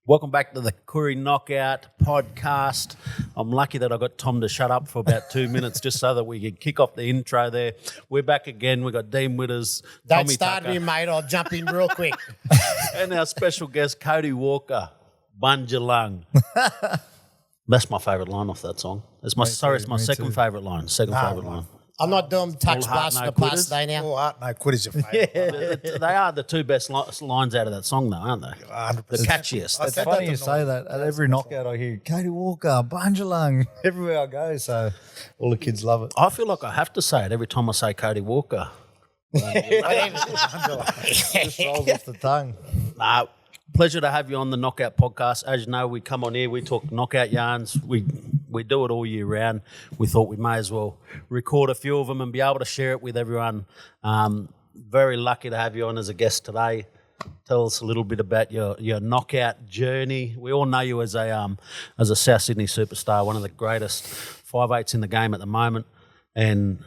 Welcome back to the Koori Knockout podcast. I'm lucky that I got Tom to shut up for about 2 minutes just so that we could kick off the intro there. We're back again. We've got Dean with us. Don't Tommy start Tucker, me, mate. I'll jump in real quick. and our special guest, Cody Walker, Bundalong. That's my favourite line off that song. It's my second favourite line. Favourite line. I'm not doing touch All heart, bust no the pass quitters. today now. All art, no quit is your favourite. They are the two best lines out of that song, though, aren't they? 100%. The catchiest. I It's said funny that you to say that. At every knockout I hear, Cody Walker, Bundalong, everywhere I go. So all the kids love it. I feel like I have to say it every time I say Cody Walker. Just rolls off the tongue. Pleasure to have you on the Knockout podcast. As you know, we come on here, we talk knockout yarns. We do it all year round. We thought we may as well record a few of them and be able to share it with everyone. Very lucky to have you on as a guest today. Tell us a little bit about your knockout journey. We all know you as a South Sydney superstar, one of the greatest 5'8" in the game at the moment. And,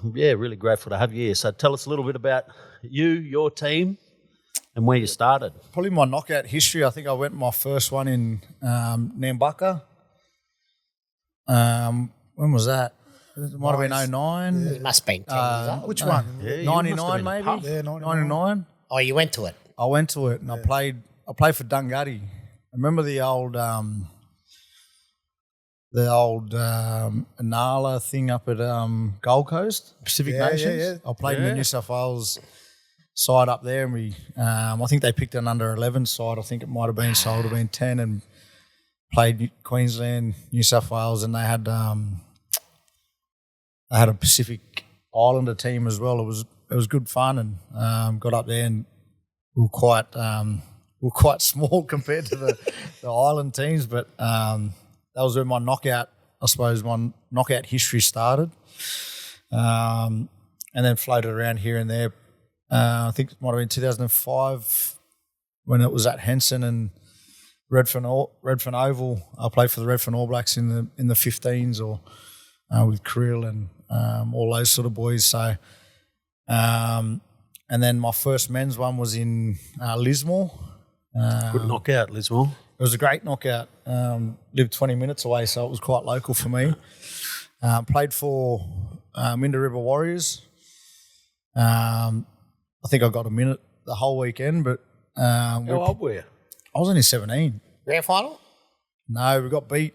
really grateful to have you here. So tell us a little bit about you, your team, and where you started. Probably my knockout history. I think I went my first one in Nambucca. When was that? It might have been 09. It must have been 10 years old. Which one? Yeah, you must have 99 been maybe? pumped. Yeah, 99. 99. Oh, you went to it. I went to it and I played for Dungutty. I remember the old Inala thing up at Gold Coast, Pacific Yeah, Nations. yeah, yeah. I played in the New South Wales side up there, and we I think they picked an under 11 side. I think it might have been, so it would have been 10, and played Queensland, New South Wales, and they had a Pacific Islander team as well. It was good fun, and got up there, and we were quite small compared to the island teams, but that was where my knockout history started, and then floated around here and there. I think it might have been 2005 when it was at Henson and Redfern Oval. I played for the Redfern All Blacks in the 15s or with Krill and all those sort of boys. So, and then my first men's one was in Lismore. Good knockout, Lismore. It was a great knockout. Lived 20 minutes away, so it was quite local for me. Played for Minda River Warriors. I think I got a minute the whole weekend, but How old were you? I was only 17. Grand final? No, we got beat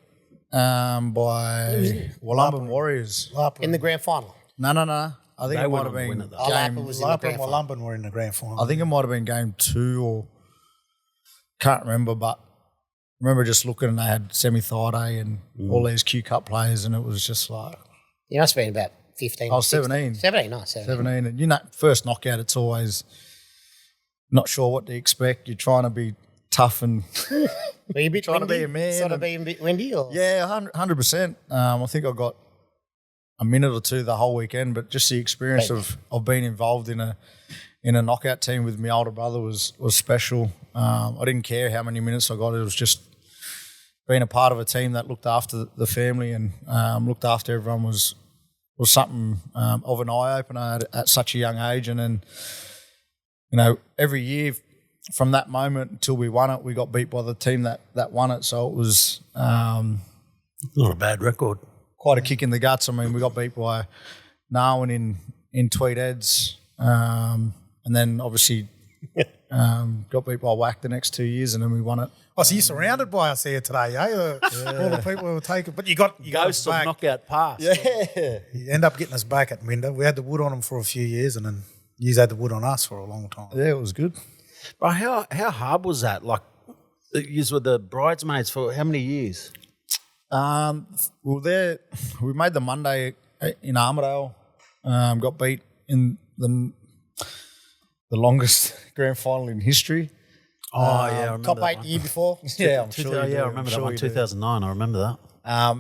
by Wollumban Warriors. In the grand final. No. I think They it might went have on to win been it, though. Lapa game. was in the grand Lapa final. and Wollumban were in the grand final. I think it might have been game 2 or can't remember, but I remember just looking and they had Semi Thaiday and all these Q Cup players, and it was just like You must have been about 15. I was 17. 17, nice. 17. 17. And first knockout, it's always not sure what to expect. You're trying to be tough and Were you a bit Trying to windy? be a man Sort of and- being a bit windy? Or? yeah, 100%. I think I got a minute or two the whole weekend, but just the experience of being involved in a knockout team with my older brother was special. I didn't care how many minutes I got. It was just being a part of a team that looked after the family and looked after everyone was something of an eye opener at such a young age. And then, every year from that moment until we won it, we got beat by the team that won it. So it was Not a bad record. quite a kick in the guts. I mean, we got beat by Narwin in Tweed Heads, and then obviously got beat by Whack the next 2 years, and then we won it. Oh, so you're surrounded by us here today, eh? All the people who were taking, but you got Ghosts us of back. knockout pass. Yeah. You end up getting us back at Minda. We had the wood on them for a few years, and then you had the wood on us for a long time. Yeah, it was good. But how hard was that? Like, you were the bridesmaids for how many years? We were there. We made the Monday in Armidale. Got beat in the longest grand final in history. Oh, yeah, I remember Top that 8 one. the year before? Yeah, I'm sure. you do. I remember that I'm one, sure you do. 2009, I remember that.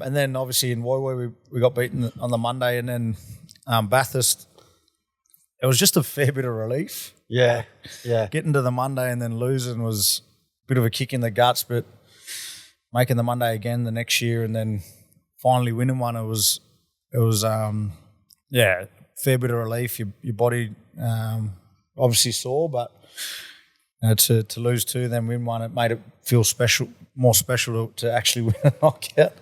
And then obviously in Woiwoi we got beaten on the Monday, and then Bathurst. It was just a fair bit of relief. Yeah. Getting to the Monday and then losing was a bit of a kick in the guts, but making the Monday again the next year and then finally winning one, it was fair bit of relief. Your body obviously sore, but to lose 2, then win 1, it made it feel more special to actually win a knockout.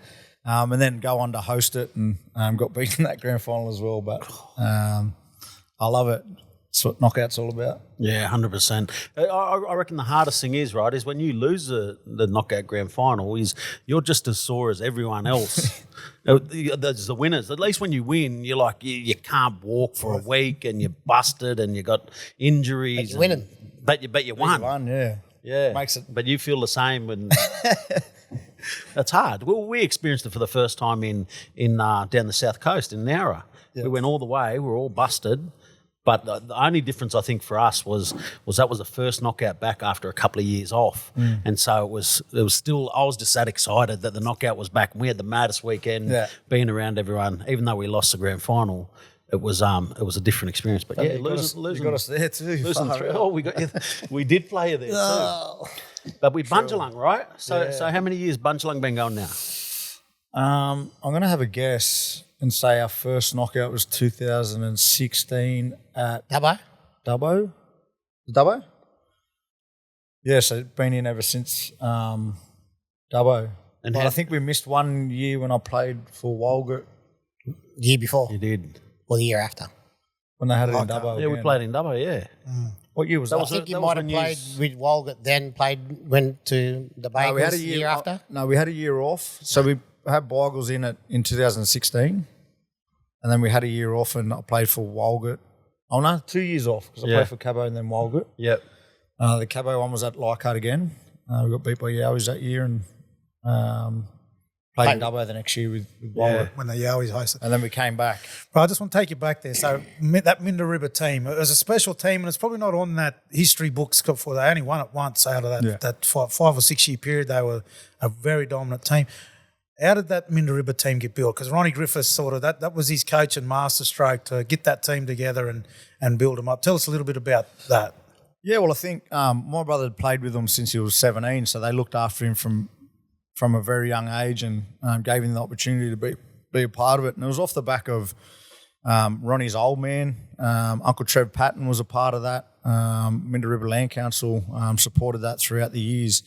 And then go on to host it and got beaten in that grand final as well. But I love it. That's what knockout's all about. Yeah, 100%. I reckon the hardest thing is when you lose the knockout grand final is you're just as sore as everyone else. There's the winners. At least when you win, you're like you can't walk for a week and you're busted and you got injuries. But you're winning. But you won. You won, yeah. Yeah. Makes it. But you feel the same when. That's hard. Well, we experienced it for the first time in down the south coast in Nowra. Yeah. We went all the way. We were all busted. But the only difference I think for us was that was the first knockout back after a couple of years off, and so it was still. I was just that excited that the knockout was back. We had the maddest weekend, being around everyone. Even though we lost the grand final, it was a different experience. But yeah, losing, you got us there too. Losing 3. Oh, we did play you there too. But we Bundalong, right? So how many years Bundalong been going now? I'm going to have a guess and say our first knockout was 2016 at Dubbo? Dubbo? Yeah, so been in ever since Dubbo. And I think we missed 1 year when I played for Walgett. The year before? You did. Or the year after? When they had it in Dubbo. Yeah, we played in Dubbo, yeah. What year was that? I think you might have played with Walgett, then went to the Bagels we had the year after? No, we had a year off. So we had Bagels in 2016. And then we had a year off and I played for Walgett. Oh, no, 2 years off because I played for Cabo and then Walgett. Yep. The Cabo one was at Leichhardt again. We got beat by Yowies that year and played in Dubbo the next year with Walgett. When the Yowies hosted. And then we came back. But I just want to take you back there. So that Minda River team, it was a special team and it's probably not on that history books for they only won it once out of that 5 or 6 year period. They were a very dominant team. How did that Minda River team get built? Because Ronnie Griffiths sort of, that was his coach and masterstroke to get that team together and build them up. Tell us a little bit about that. Yeah, well, I think my brother had played with them since he was 17, so they looked after him from a very young age and gave him the opportunity to be a part of it. And it was off the back of Ronnie's old man. Uncle Trev Patton was a part of that. Minda River Land Council supported that throughout the years.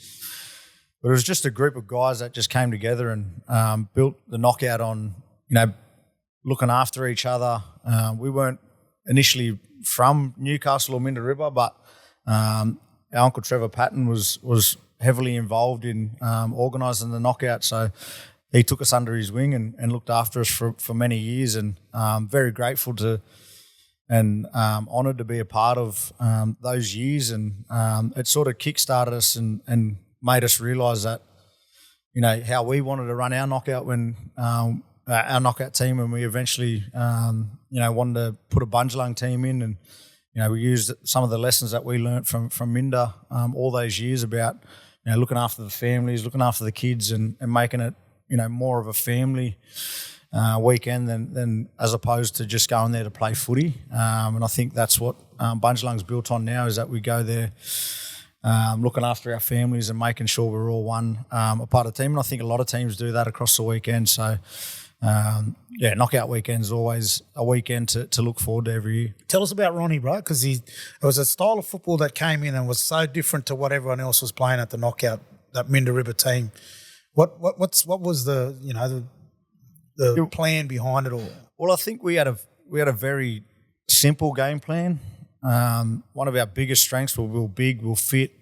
But it was just a group of guys that just came together and built the knockout on, looking after each other. We weren't initially from Newcastle or Minda River, but our Uncle Trevor Patton was heavily involved in organising the knockout. So he took us under his wing and looked after us for many years, and very grateful to and honoured to be a part of those years. And it sort of kick-started us and made us realise that, how we wanted to run our knockout when our knockout team, when we eventually, wanted to put a Bundalong team in, and we used some of the lessons that we learnt from Minda all those years about looking after the families, looking after the kids, and making it more of a family weekend than as opposed to just going there to play footy. And I think that's what Bundalong's built on now, is that we go there looking after our families and making sure we're all a part of the team. And I think a lot of teams do that across the weekend. So, knockout weekend is always a weekend to look forward to every year. Tell us about Ronnie, bro, because it was a style of football that came in and was so different to what everyone else was playing at the knockout, that Minda River team. What was the plan behind it all? Well, I think we had a very simple game plan. One of our biggest strengths was we were big, we were fit.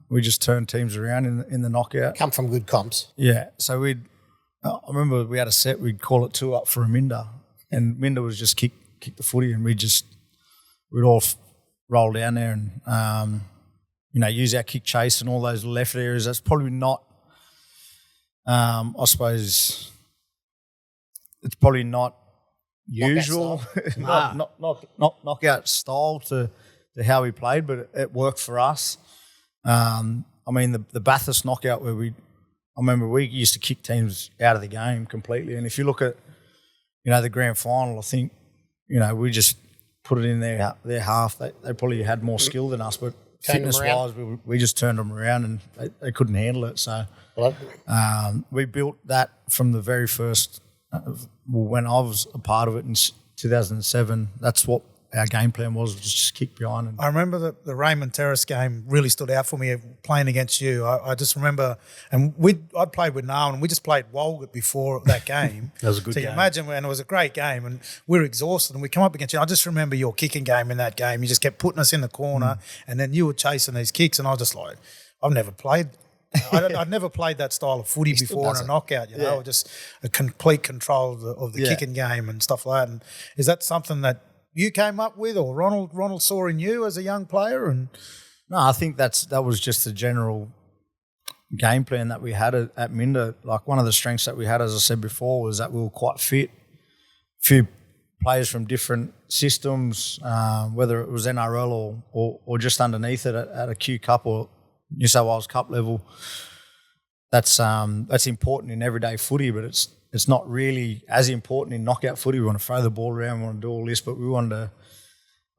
We just turned teams around in the knockout. Come from good comps. Yeah. So I remember we had a set, we'd call it 2 up for a Minda, and Minda was just kick the footy, and we'd all roll down there and, use our kick chase and all those left areas. That's probably not, I suppose, it's probably not usual, not knockout style to how we played, but it worked for us. The Bathurst knockout where I remember we used to kick teams out of the game completely. And if you look at, the grand final, I think, we just put it in their half. They probably had more skill than us, but fitness-wise, we just turned them around and they couldn't handle it. So we built that from the very first, when I was a part of it in 2007. That's what our game plan was just kick behind. And I remember the Raymond Terrace game really stood out for me playing against you. I just remember, and I'd played with Noel, and we just played Walgett before that game. That was a good so game. you imagine, and it was a great game, and we were exhausted, and we come up against you. I just remember your kicking game in that game. You just kept putting us in the corner, and then you were chasing these kicks, and I was just like, I've never played. I'd never played that style of footy before in a knockout, you know, just a complete control of the kicking game and stuff like that. And is that something that you came up with, or Ronald saw in you as a young player? And no, I think that was just the general game plan that we had at Minda. Like, one of the strengths that we had, as I said before, was that we were quite fit. Few players from different systems, whether it was NRL or just underneath it at a Q Cup or New South Wales Cup level. That's important in everyday footy, but it's not really as important in knockout footy. We want to throw the ball around, we want to do all this, but we wanted to,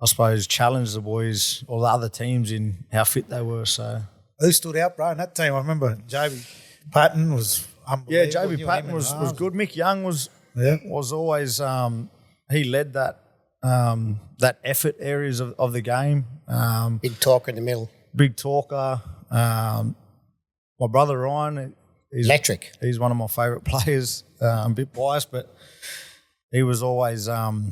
I suppose, challenge the boys or the other teams in how fit they were. So who stood out, bro, in that team? I remember JB Patton was unbelievable. yeah, JB Patton was good. Mick Young was always he led that effort areas of the game. Big talker in the middle. Big talker. My brother Ryan, Electric. He's one of my favourite players. I'm a bit biased, but he was always, hard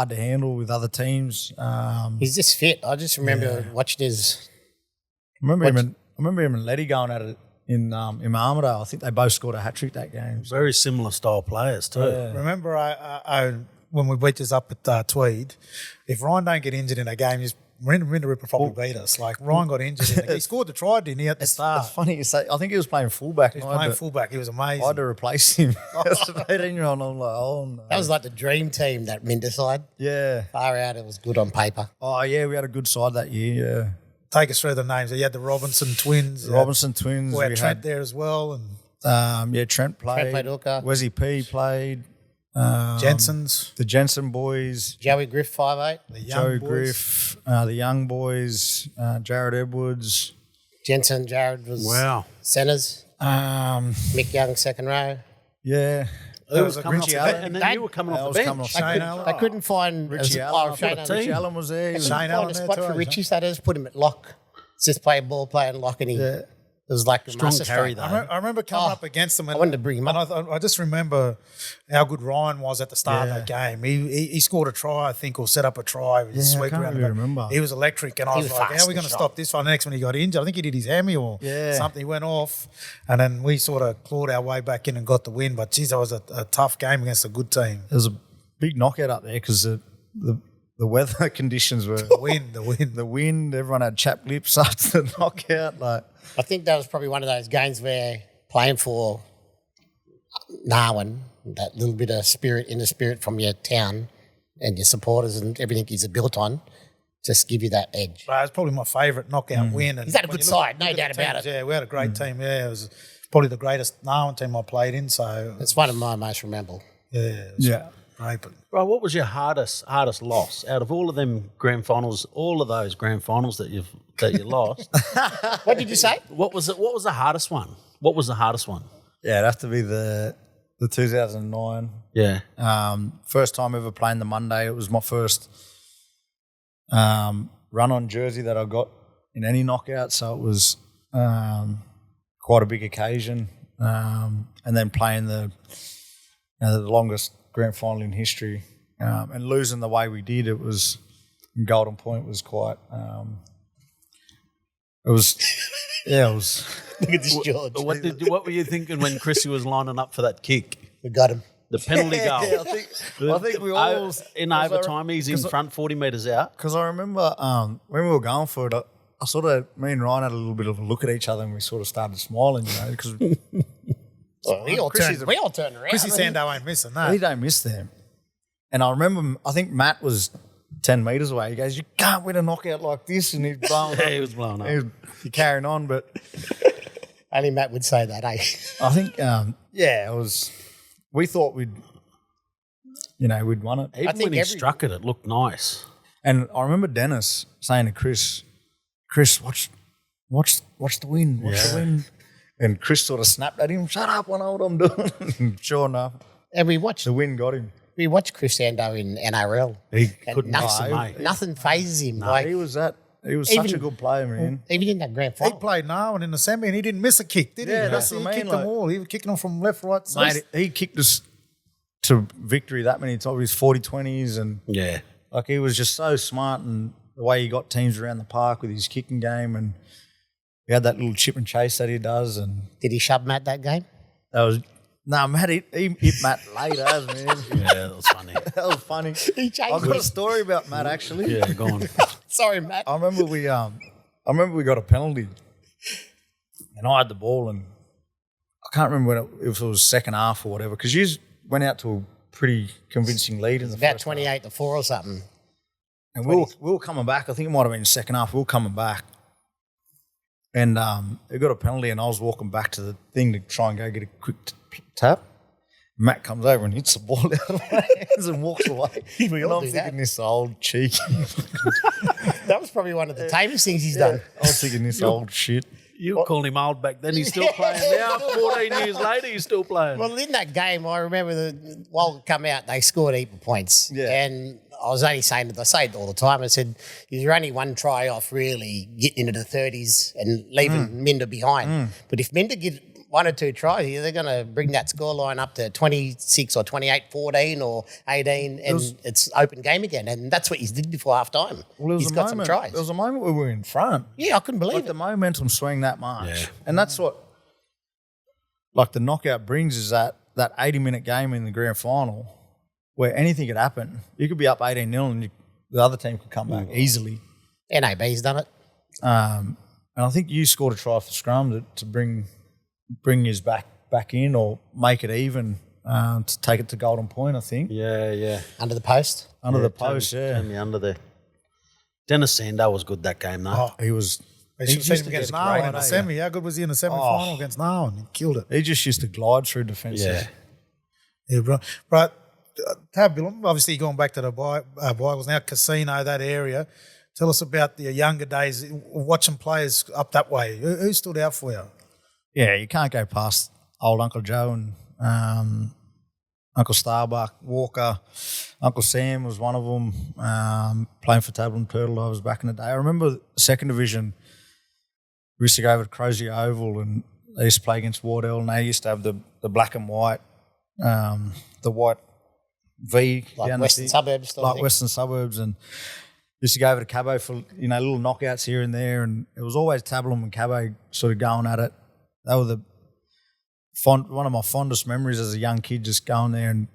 to handle with other teams. He's just fit. I just remember watching his. I remember him and Letty going at it in Armidale. I think they both scored a hat trick that game. Very similar style players too. Yeah. Remember, I when we beat us up at Tweed, if Ryan don't get injured in a game, Minda River probably beat us. Like, Ryan got injured. He scored the try, didn't he, at the start? It's funny you say. I think he was playing fullback. He was playing fullback. He was amazing. I had to replace him. As an 18-year-old, I'm like, oh no. That was like the dream team, that Minda side. Yeah. Far out, it was good on paper. Oh yeah, we had a good side that year. Yeah. Take us through the names. You had the Robinson twins. The Robinson twins. We had Trent there as well. And Trent played. Trent played hooker. Wesley P played. Jensen's. The Jensen boys. Joey Griff, 5'8". The young Joey boys. Griff. The young boys. Jared Edwards. Jensen, Jared was centres. Mick Young, second row. Yeah. Who was coming off Richie the Allen. bench? And then you were coming off the bench. Shane Allen. They couldn't find Richie a Allen. Shane Allen. Richie Allen was there. They couldn't Shane find Allen a there spot too, for eh, Richie, so they just put him at lock. Just play ball, play and lock, and it was like a Strong master carry, stroke. though. I remember coming up against them. And, I wanted to bring him up. And I just remember how good Ryan was at the start of that game. He scored a try, I think, or set up a try. With his sweep I can't around really the back. remember. He was electric, and I was was like, fast how are we going and to stop this one? The next one he got injured. I think he did his hammy or Yeah. something. He went off, and then we sort of clawed our way back in and got the win. But, geez, that was a tough game against a good team. There was a big knockout up there because the weather conditions were The wind. Everyone had chapped lips after the knockout. Like, I think that was probably one of those games where playing for Narwin, that little bit of inner spirit from your town and your supporters and everything is built on, just give you that edge. But it was probably my favourite knockout win. And He's had a when good you look side, no at doubt the about teams, it. Yeah, we had a great team. Yeah, it was probably the greatest Narwin team I played in. So, It's one of my most memorable. it was great. But Bro, what was your hardest loss out of all of them grand finals? All of those grand finals that you lost. What did you say? What was it? What was the hardest one? What was the hardest one? yeah, it'd have to be the 2009. Yeah. First time ever playing the Monday. It was my first run-on jersey that I got in any knockout, so it was quite a big occasion. And then playing the longest grand final in history and losing the way we did, it was in Golden Point was quite. It was. Look at this George. What were you thinking when Chrissy was lining up for that kick? We got him. The penalty goal. I think we all in overtime. He's in front 40 metres out. Because I remember when we were going for it, I sort of, me and Ryan had a little bit of a look at each other and we sort of started smiling, because We all turned around. Chrissy Sando ain't missing that. he don't miss them. And I remember, I think Matt was 10 metres away. He goes, you can't win a knockout like this. And he's blowing up. He was blown up. He was carrying on, but Only Matt would say that, eh? I think, it was, we thought we'd won it. Even think when he every- struck it, it looked nice. And I remember Dennis saying to Chris, watch the wind, watch the wind. And Chris sort of snapped at him, shut up, I know what I'm doing. And sure enough, And we watched the wind got him. We watched Crescendo in NRL. He And couldn't nothing, play. nothing phases him. He was such a good player, man. Even in that grand He final. played Narwhal in the semi and he didn't miss a kick, did he? Yeah, that's he what I mean, kicked them like- all. He was kicking them from left, right, Mate, he kicked us to victory that many times. His 40-20s and Yeah. like he was just so smart, and the way he got teams around the park with his kicking game, and he had that little chip and chase that he does, and Did he shove Matt that game? that was Matt. He hit Matt later, man. Yeah, that was funny. That was funny. He changed I've got a it. story about Matt actually. Yeah, go on. Sorry, Matt. I remember we got a penalty, and I had the ball, and I can't remember if it was second half or whatever, because you went out to a pretty convincing lead in the About first 28-4 or something. half. And we were coming back. I think it might have been second half. We were coming back, and they got a penalty, and I was walking back to the thing to try and go get a quick tap. Matt comes over and hits the ball out of my hands and walks away. We all and I'm do that. thinking this old cheek. That was probably one of the tamest things he's done. I was thinking this old shit. You were calling him old back then. He's still playing now. 14 years later, he's still playing. Well, in that game, I remember the Walgett come out, they scored a heap of points. Yeah. And I was only saying it, I say it all the time. I said, you're only one try off really getting into the 30s and leaving Minda behind. But if Minda get one or two tries, they're going to bring that scoreline up to 26 or 28-14 or 18, and it's open game again. And that's what he's did before half time. He's got some tries. There was a moment where we were in front. Yeah, I couldn't believe Like it. the momentum swing that much. Yeah. And that's what like the knockout brings, is that 80-minute game in the grand final where anything could happen. You could be up 18-0 and the other team could come back easily. NAB's done it. And I think you scored a try for scrum to bring yours back in or make it even, to take it to golden point, I think. Yeah, yeah. Under the post. Under the post, Turn me under there. Dennis Sando was good that game, though. He was... They he should have seen used him to against get Narwhal great, in the eh? semi. How good was he in the semi-final against Narwhal? And he killed it. He just used to glide through defences. Yeah. Yeah, bro. Right. Tabulum, obviously going back to the Bibles now, Casino, that area. Tell us about the younger days, watching players up that way. Who stood out for you? Yeah, you can't go past old Uncle Joe and Uncle Starbuck, Walker. Uncle Sam was one of them, playing for Tablin Turtle. I was back in the day. I remember second division, we used to go over to Crozier Oval and they used to play against Wardell, and they used to have the black and white, the white V. Like down the Western thing. Suburbs. sort of Like thing. Western Suburbs, and used to go over to Cabo for little knockouts here and there, and it was always Tablin and Cabo sort of going at it. They were one of my fondest memories as a young kid, just going there, and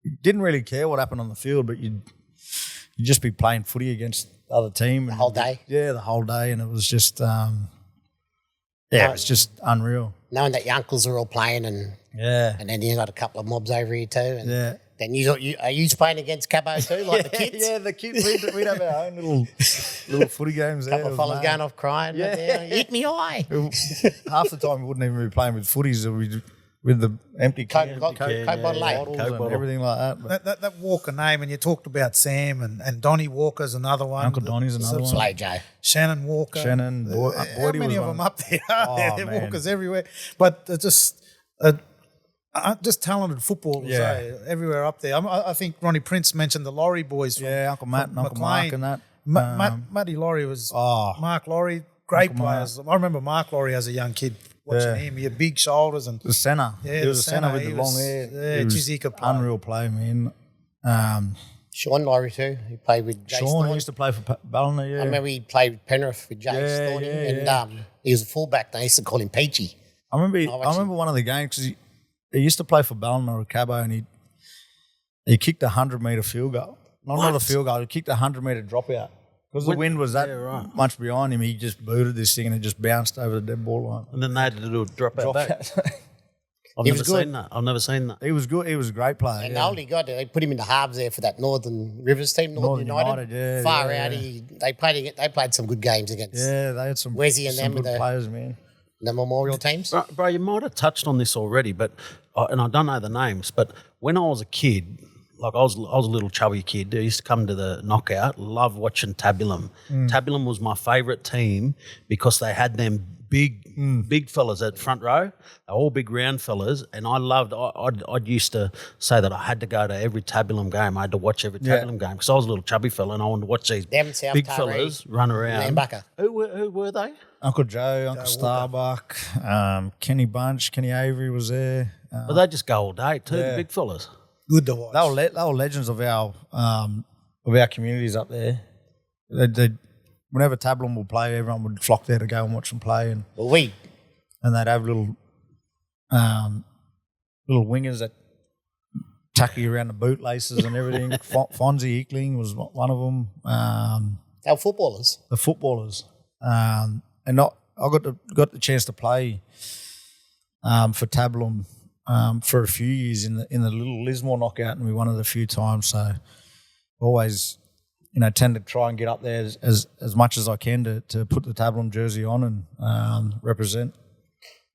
you didn't really care what happened on the field, but you'd just be playing footy against the other team The whole day. Yeah, the whole day, and it was just it was just unreal. Knowing that your uncles are all playing and Yeah, then you got a couple of mobs over here too. And yeah. then are you playing against Cabo too, like the kids? Yeah, the kids. We'd have our own little footy games there. Couple of fellas going off crying. Yeah. Hit me eye. Half the time we wouldn't even be playing with footies, or with the empty Coke can, bottle, Coke Coke bottle, eh? bottles Coke and bottle. everything like that. But That Walker name, and you talked about Sam and Donnie Walker's another one. Uncle Donnie's another one. Play, Joe. Shannon Walker. Shannon, Boydie How many was of one. them up there are there? Oh, There are man. Walkers everywhere. But they're just talented footballers everywhere up there. I think Ronnie Prince mentioned the Laurie boys. From, Yeah, Uncle Matt from and Uncle McLean. Mark and that. Matty Laurie was Oh. Mark Laurie, great Uncle Mark. players. I remember Mark Laurie as a young kid watching Yeah. him. He had big shoulders and The centre. Yeah, he was the a centre centre. with He the was- long hair. yeah, He was geez, he could play. unreal play, man. Sean Laurie too. He played with Jace Sean Thorne. used to play for Ballina, yeah. I remember he played with Penrith with Jace Yeah, Thorne. yeah, And he was a fullback. They used to call him Peachy. I remember watched one of the games because he used to play for Ballina or Cabo, and he kicked a 100-metre field goal. Not a field goal. He kicked a 100-metre dropout. Because the wind was that much behind him, he just booted this thing and it just bounced over the dead ball line. And then they had to do a drop out back. I've He never was good. seen that. I've never seen that. He was good. He was a great player. And yeah. all he got, they put him in the halves there for that Northern Rivers team, Northern United. yeah, Far yeah, out. yeah. They played some good games against Yeah, they had some, Wesy and some them good with the- players, man. the Memorial teams. Bro, you might have touched on this already, but and I don't know the names, but when I was a kid, like I was a little chubby kid, I used to come to the knockout, love watching Tabulum. Tabulum was my favourite team because they had them big fellas at front row. They're all big round fellas, and I loved. I'd used to say that I had to go to every Tabulum game. I had to watch every Tabulum game because I was a little chubby fella and I wanted to watch these Them, South big Koori, fellas run around. Lambucker. Who were they? Uncle Joe, Uncle Starbuck, Kenny Bunch, Kenny Avery was there. But they just go all day too. The big fellas. Good to watch. They were legends of our communities up there. Whenever Tabulum would play, everyone would flock there to go and watch them play, and they'd have little wingers that tack you around the bootlaces and everything. Fonzie Ickling was one of them. They were footballers. The footballers, and I got the chance to play for Tabulum for a few years in the little Lismore knockout, and we won it a few times. So always, tend to try and get up there as much as I can to put the Tabulum jersey on and represent.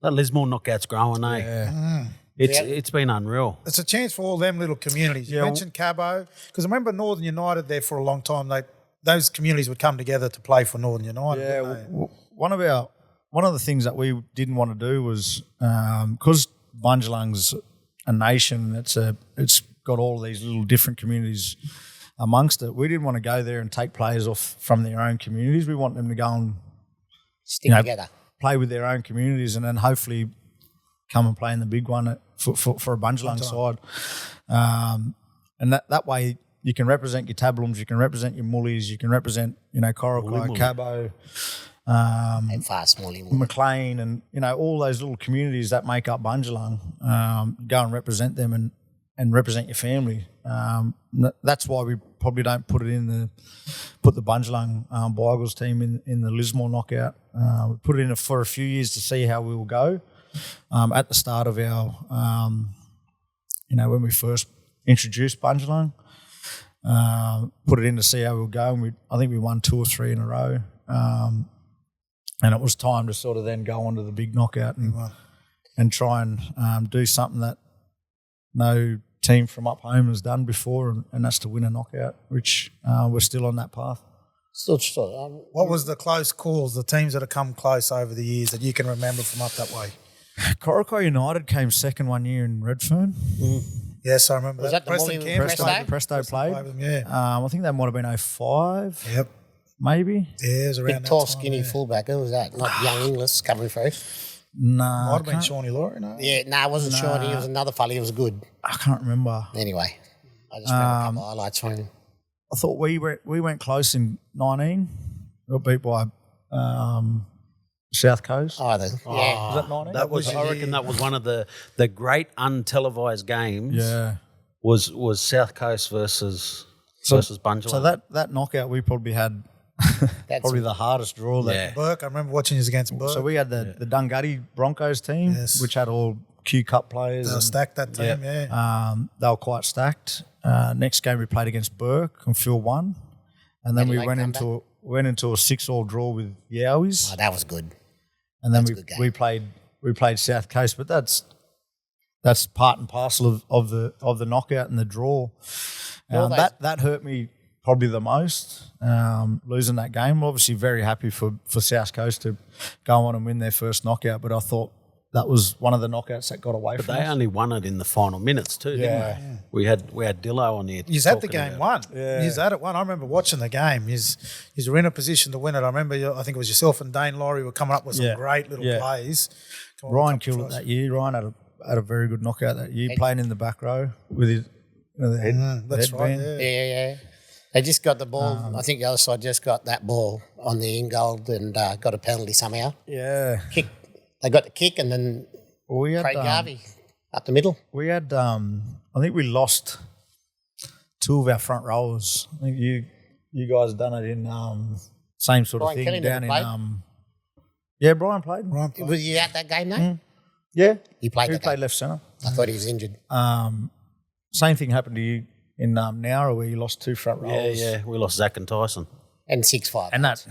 That Lismore knockout's growing, eh? Yeah. It's been unreal. It's a chance for all them little communities. You mentioned Cabo, because I remember Northern United there for a long time. Those communities would come together to play for Northern United. Yeah, one of the things that we didn't want to do was because Bundalong's a nation. It's got all these little different communities amongst it. We didn't want to go there and take players off from their own communities. We want them to go and Stick together. play with their own communities, and then hopefully come and play in the big one for a Bundalong side. And that way you can represent your Tabulums, you can represent your Mullies, you can represent, Corokai, Cabo, And fast, Molly. McLean, and, all those little communities that make up Bundalong. Go and represent them and represent your family. That's why we probably don't put the Bundalong Bygles team in the Lismore knockout. We put it in for a few years to see how we will go. At the start of our, when we first introduced Bundalong, put it in to see how we'll go. And I think we won 2 or 3 in a row. And it was time to sort of then go on to the big knockout and try and do something that no team from up home has done before, and that's to win a knockout, which we're still on that path. What was the close calls, the teams that have come close over the years that you can remember from up that way? Corokai United came second one year in Redfern. Yes, I remember Was that. that the Preston Molly- Campbell Presto played. them, yeah. I think that might have been 05, Yep. maybe. Yeah, it was around Big, that tall, time, skinny yeah. fullback. Who was that? Not young Inglis coming through. Nah, Might have been Shawnee Laurie, no? Yeah, it wasn't Shawnee. It was another fella. He was good. I can't remember. Anyway, I just remember a couple of highlights from him. I thought we went close in 19. We got beat by South Coast. Yeah. Was that 19? That was, I reckon, that was one of the great untelevised games. Yeah. Was South Coast versus Bundalong. So that knockout we probably had probably the hardest draw. Yeah. Burke, I remember watching us against Burke. So we had the Dungutty Broncos team, Yes. which had all Q Cup players. They were stacked, that team, yeah. They were quite stacked. Next game we played against Burke and Phil won, and then we went into a 6-all draw with Yowies, Oh, that was good. and then that's a good game. we played South Coast, but that's part and parcel of the knockout and the draw. That hurt me probably the most, losing that game. Obviously very happy for South Coast to go on and win their first knockout, but I thought that was one of the knockouts that got away But from they us. only won it in the final minutes too, didn't they? Yeah. We had Dillo on here. You had the talking game about won. You had it won. I remember watching the game. You were in a position to win it. I remember, I think it was yourself and Dane Laurie were coming up with some great little plays. Ryan killed it that year. Ryan had a very good knockout that year, playing in the back row with his the head. That's right, headband. yeah. They just got the ball. I think the other side just got that ball on the in goal and got a penalty somehow. Yeah. Kick. They got the kick and then Well, we had Craig Garvey up the middle. we had I think we lost 2 of our front rowers. I think you guys done it in same sort of Brian thing Kelly down never in yeah, Brian played. Was you at that game, no? Yeah. He played He that played game. left centre. I thought he was injured. Same thing happened to you in Nowra where you lost 2 front rowers. Yeah. We lost Zach and Tyson. And 6'5". And that,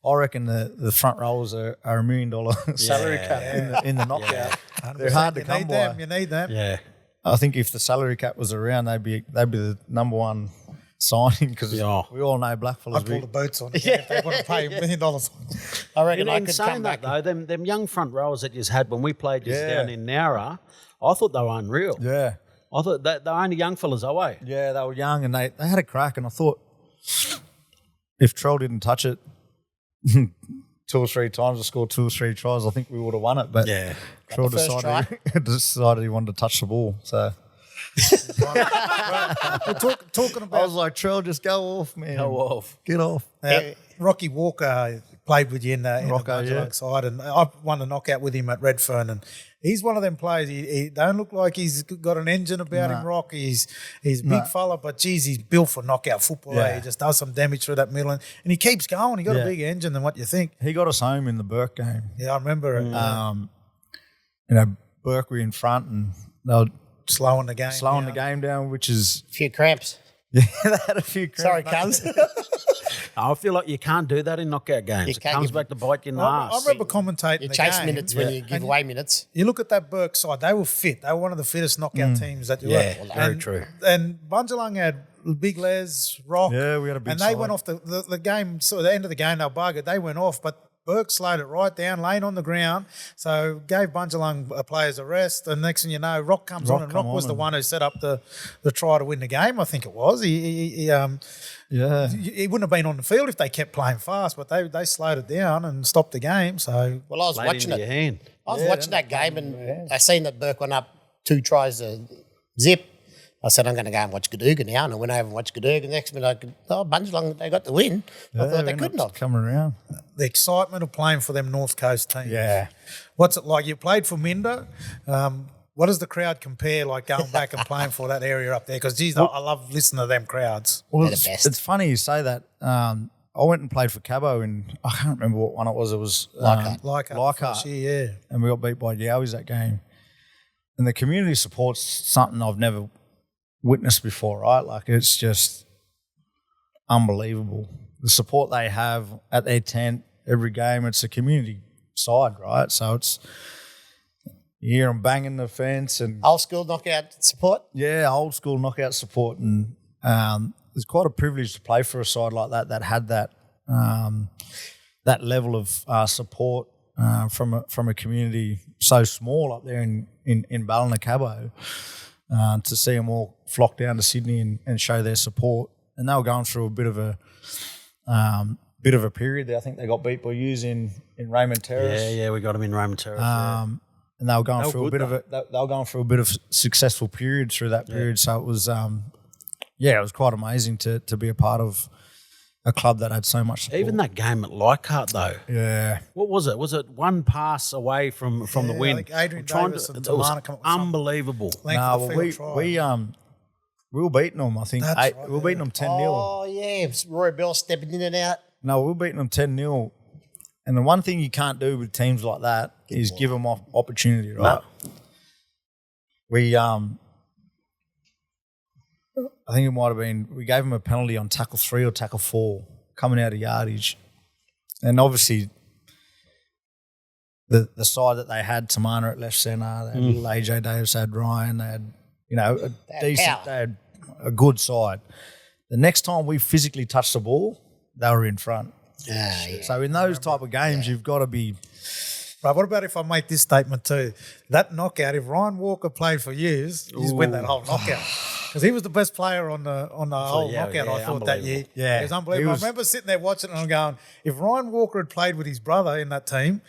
I reckon the front rowers are $1 million salary cap in the knockout. They're hard to You come need by. them. You need them. Yeah. I think if the salary cap was around, they'd be the number one signing because Yeah. we all know blackfellas. I'd pull the boots on if they want to pay $1 million. I reckon I In could saying come that back. though, them young front rowers that you had when we played just Yeah. down in Nowra, I thought they were unreal. Yeah. I thought they were only young fellas, away. Yeah, they were young and they had a crack, and I thought if Troll didn't touch it 2 or 3 times or scored 2 or 3 tries, I think we would have won it. But Yeah. Troll the first decided he wanted to touch the ball. So Talking I about was like, Troll, just go off, man. Go off. Get off. Rocky Walker played with you in the Rocco, Bundalong yeah. side, and I won a knockout with him at Redfern, and he's one of them players. He don't look like he's got an engine about him. Rock, he's a big fella, but geez, he's built for knockout football. Yeah. He just does some damage through that middle, and he keeps going. He got a Yeah. big engine than what you think. He got us home in the Burke game. Yeah, I remember it. Burke were in front and they were Slowing the game. slowing yeah. the game down, which is A few cramps. they had a few Sorry, cramps. cunts. I feel like you can't do that in knockout games. You It can't comes give- back to bite you in the I arse. remember commentating You the chase game. minutes when you give away minutes. You look at that Burke side; they were fit. They were one of the fittest knockout teams that you Yeah, were. very true. And Bundalong had Big Les, Rock. Yeah, we had a big and they side. went off the game. So at the end of the game, they were buggered. They went off, but Burke slowed it right down, laying on the ground. So gave Bundalong players a rest. And next thing you know, Rock comes on, and come Rock was on the and- one who set up the try to win the game. I think it was. He wouldn't have been on the field if they kept playing fast, but they slowed it down and stopped the game. So Well, I was Laid watching into your it. hand. I was watching that game and I seen that Burke went up 2 tries to zip. I said, I'm going to go and watch Gadooga now. And I went over and watched Gadooga. Next minute, Bundalong, they got the win. I thought they couldn't have. Coming around. the excitement of playing for them North Coast teams. Yeah. What's it like? You played for Minda. What does the crowd compare like going back and playing for that area up there? Because, geez, I love listening to them crowds. Well, They're the best. it's funny you say that. I went and played for Cabo in, I can't remember what one it was. It was Leichhardt. Leichhardt. Yeah. And we got beat by Yowies that game. And the community support's something I've never witnessed before, right? Like, it's just unbelievable. The support they have at their tent every game, it's a community side, right? So it's, you hear them banging the fence and, Old school knockout support. yeah, old school knockout support. And it's quite a privilege to play for a side like that had that that level of support from a community so small up there in Ballina-Cabo. To see them all flock down to Sydney and show their support. And they were going through a bit of a period there. I think they got beat by Hughes in Raymond Terrace. Yeah, we got him in Raymond Terrace. And they were going They were through good, they were going through a bit of successful period through that period. So it was it was quite amazing to be a part of a club that had so much support. Even that game at Leichhardt, though. Yeah. What was it? Was it one pass away from the I win? think Adrian Trying Davis and it was Tamana come up with something. unbelievable. Length No, of the well, field try. we were beating them, I think. That's right, we were beating them 10-0. Oh, yeah. Roy Bell stepping in and out. No, we were beating them 10-0. And the one thing you can't do with teams like that is give them opportunity, right? We, I think it might have been, we gave them a penalty on tackle 3 or tackle 4 coming out of yardage. And obviously the side that they had, Tamana at left centre, they had little AJ Davis, they had Ryan, they had, they had a good side. The next time we physically touched the ball, they were in front. Yeah. So in those type of games, you've got to be. Right, what about if I make this statement too? That knockout, if Ryan Walker played for years, he'd win that whole knockout. Because he was the best player on the whole yeah, knockout, yeah, I thought, that year. Yeah, It was unbelievable. he was- I remember sitting there watching it and I'm going, if Ryan Walker had played with his brother in that team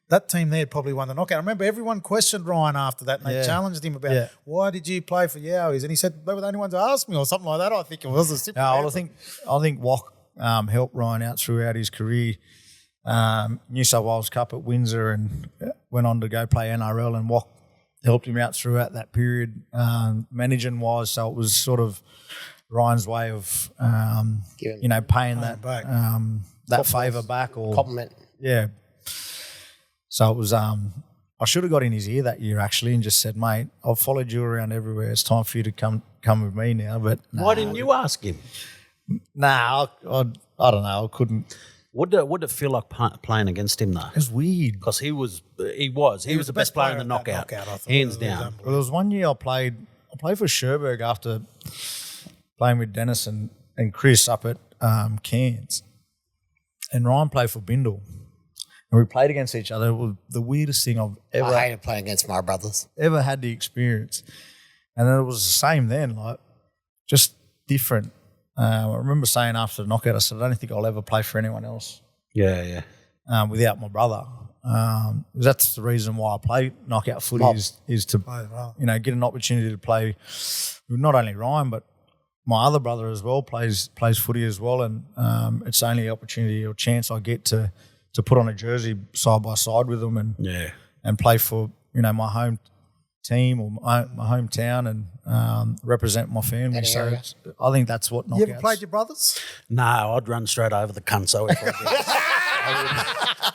there had probably won the knockout. I remember everyone questioned Ryan after that and they Yeah. challenged him about, Yeah. why did you play for Yowies? And he said, they were the only ones who asked me or something like that. I think it was a simple Well, answer. I think Wok helped Ryan out throughout his career. New South Wales Cup at Windsor and went on to go play NRL, and Wok helped him out throughout that period, managing wise. So it was sort of Ryan's way of paying that back. that favour back or Compliment. yeah. So it was. I should have got in his ear that year actually and just said, mate, I've followed you around everywhere. It's time for you to come with me now. But Why didn't you ask him? nah, I don't know. I couldn't. Would it feel like playing against him though? It was weird. Because he was the best player in the knockout, I thought. hands It was down. unbelievable. Well, there was one year I played for Sherberg after playing with Dennis, and and Chris up at Cairns, and Ryan played for Bindle, and we played against each other. It was the weirdest thing I've ever I hated playing against my brothers. ever had the experience, and it was the same then, like just different. I remember saying after the knockout, I said, I don't think I'll ever play for anyone else Yeah. without my brother. That's the reason why I play knockout footy is to get an opportunity to play with not only Ryan but my other brother as well plays footy as well, and it's the only opportunity or chance I get to put on a jersey side by side with them and play for my home team or my hometown and represent my family. So I think that's what knockouts. You ever played your brothers? No, I'd run straight over the cunt. So if I did,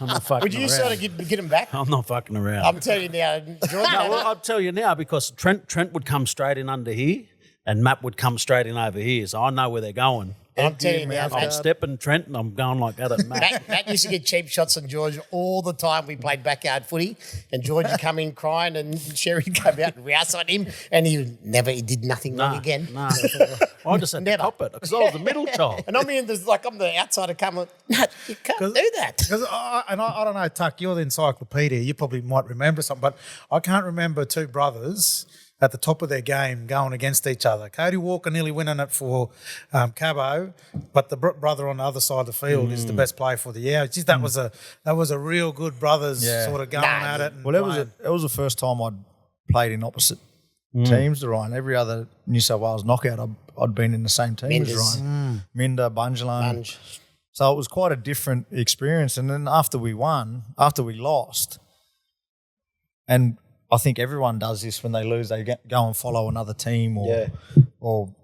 I'm not fucking Would you around. sort of get them back? I'm not fucking around. I'm telling you now, Jordan. No, well, I'll tell you now because Trent would come straight in under here and Matt would come straight in over here. So I know where they're going. I'm telling you now, I'm stepping Trent and I'm going like that at Matt. Matt used to get cheap shots on George all the time. We played backyard footy, and George would come in crying, and Sherry would come out and rouse on him, and he did nothing wrong again. No. I just had to cop it because I was the middle child. And I'm I'm the outsider coming. No, you can't do that. Because I don't know, Tuck, you're the encyclopedia. You probably might remember something, but I can't remember two brothers at the top of their game going against each other. Cody Walker nearly winning it for Cabo, but the brother on the other side of the field is the best player for the year. Geez, that was a real good brothers sort of going at it. Well, that was the first time I'd played in opposite teams to Ryan. Every other New South Wales knockout, I'd been in the same team as Ryan. Minda, Bundalong. So it was quite a different experience. And then after we lost, and I think everyone does this when they lose. They go and follow another team or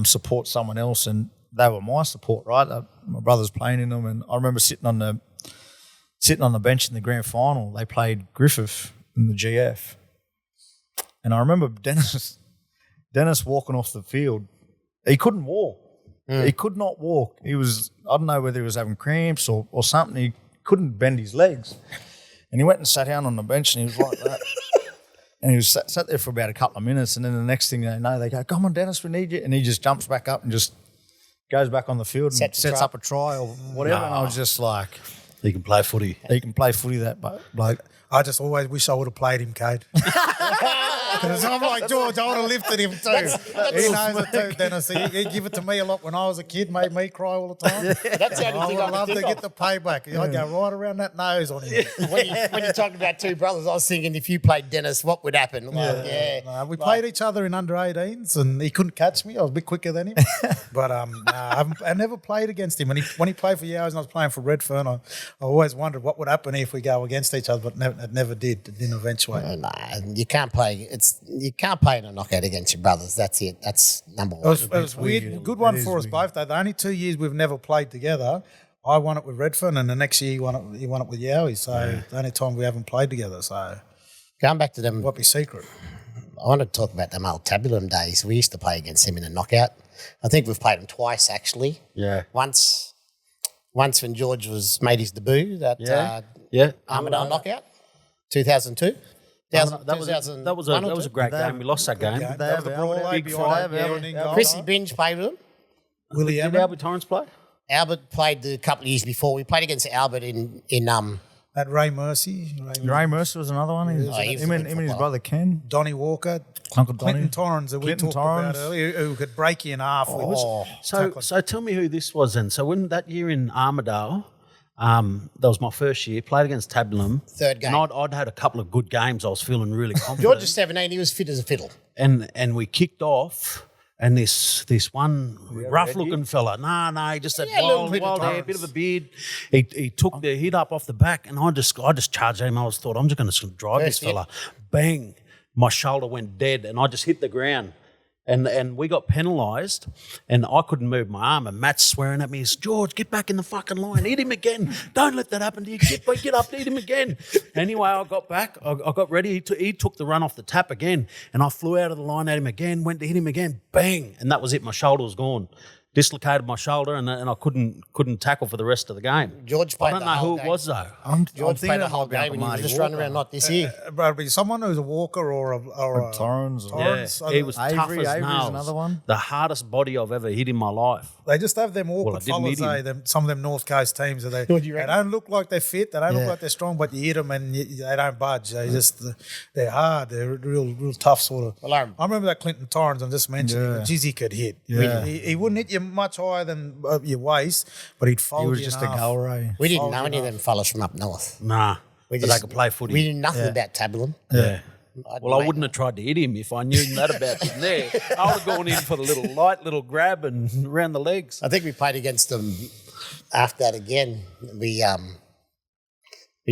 support someone else, and they were my support, right? My brother's playing in them, and I remember sitting on the bench in the grand final. They played Griffith in the GF, and I remember Dennis walking off the field. He couldn't walk. He could not walk. I don't know whether he was having cramps or something. He couldn't bend his legs, and he went and sat down on the bench, and he was like that. And he was sat there for about a couple of minutes, and then the next thing they know, they go, "Come on, Dennis, we need you." And he just jumps back up and just goes back on the field and sets up a try or whatever. And I was just like, He can play footy. he can play footy, that bloke. I just always wish I would have played him, Cade. Because I'm like, George, I would have lifted him too. He knows it too, Dennis. He give it to me a lot when I was a kid, made me cry all the time. That's the only I thing would I love could to think get the payback. I'd go right around that nose on him. when you're talking about two brothers, I was thinking if you played Dennis, what would happen? No, we played each other in under 18s, and he couldn't catch me. I was a bit quicker than him. But I never played against him. When he played for Yowes and I was playing for Redfern, I always wondered what would happen if we go against each other, but it never did. It didn't eventuate. You can't play. You can't play in a knockout against your brothers. That's it. That's number one. It was weird. Good one for us both, though. The only 2 years we've never played together, I won it with Redfern, and the next year he won it with Yowie. So the only time we haven't played together. So going back to them, what be secret? I want to talk about them old Tabulum days. We used to play against him in a knockout. I think we've played him twice actually. Yeah. Once when George made his debut that Armidale knockout, 2002. That was a great game. We lost that game. That was the broad big fight. Chrissy Binge played with him. Willie Did Emmett Albert Torrance play? Albert played a couple of years before. We played against Albert in at Ray Mercy. Ray Mercer was another one. Him and his brother Ken. Donnie Walker. Uncle Donnie. Clinton Torrens that we talked about earlier, who could break you in half. So tell me who this was then. So when that year in Armidale, that was my first year, played against Tabulum. Third game. And I'd had a couple of good games. I was feeling really confident. George was 17. He was fit as a fiddle. And we kicked off, and this one rough-looking fella, he just had wild hair, bit of a beard. He took the hit up off the back, and I just charged him. I thought, I'm just going to drive this fella. Bang. My shoulder went dead, and I just hit the ground. And we got penalised, and I couldn't move my arm. And Matt's swearing at me, George, get back in the fucking line. Hit him again. Don't let that happen to you. Get up, hit him again. Anyway, I got back. I got ready. He took the run off the tap again, and I flew out of the line at him again, went to hit him again, bang. And that was it. My shoulder was gone. dislocated my shoulder, and I couldn't tackle for the rest of the game. George I played don't the know whole who game. it was though. I'm George thinking played the it whole might be Uncle game and he was Marty just Walker. running around like this here. Bro, it'd be someone who's a walker or a Torrens. Or Torrens. He was tough Avery's as nails. another one. The hardest body I've ever hit in my life. They just have them awkward Well, I didn't fellas, hit him. some of them North Coast teams. They What do you they reckon? don't look like they're fit. They don't look Yeah. like they're strong, but you hit them and they don't budge. They're hard. They're real tough sort of. Well, I remember that Clinton Torrens I just mentioned. Yeah. Geez, he could hit. Yeah. He wouldn't hit you much higher than your waist, but he'd fold He was you just in a half. goal ray. We didn't Fold know you any of half. them fellas from up north. Nah, but they could play footy. We knew nothing about Tabulum. Yeah. Well, I Mate, wouldn't have tried to hit him if I knew that about him there. I would have gone in for the little grab and around the legs. I think we played against them after that again. We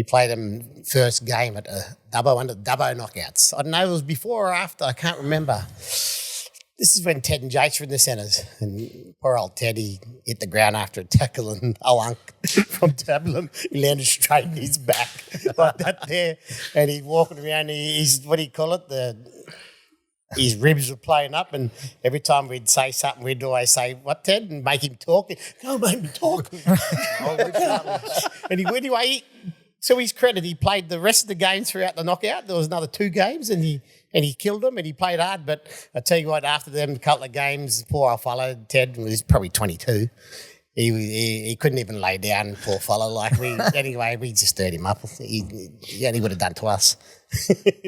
played them first game at Dubbo under Dubbo knockouts. I don't know if it was before or after. I can't remember. This is when Ted and Jace were in the centres, and poor old Teddy hit the ground after a tackle, and Unk from Tabulum, he landed straight in his back like that there, and he's walking around. He's what do you call it? His ribs were playing up, and every time we'd say something, we'd always say, "What, Ted?" and make him talk. Go make me talk. And anyway, to his credit, he played the rest of the games throughout the knockout. There was another 2 games, and he killed them, and he played hard. But I tell you what, after them a couple of games, poor old fellow Ted was probably 22. He couldn't even lay down, poor fellow. Anyway, we just stirred him up. He would have done to us.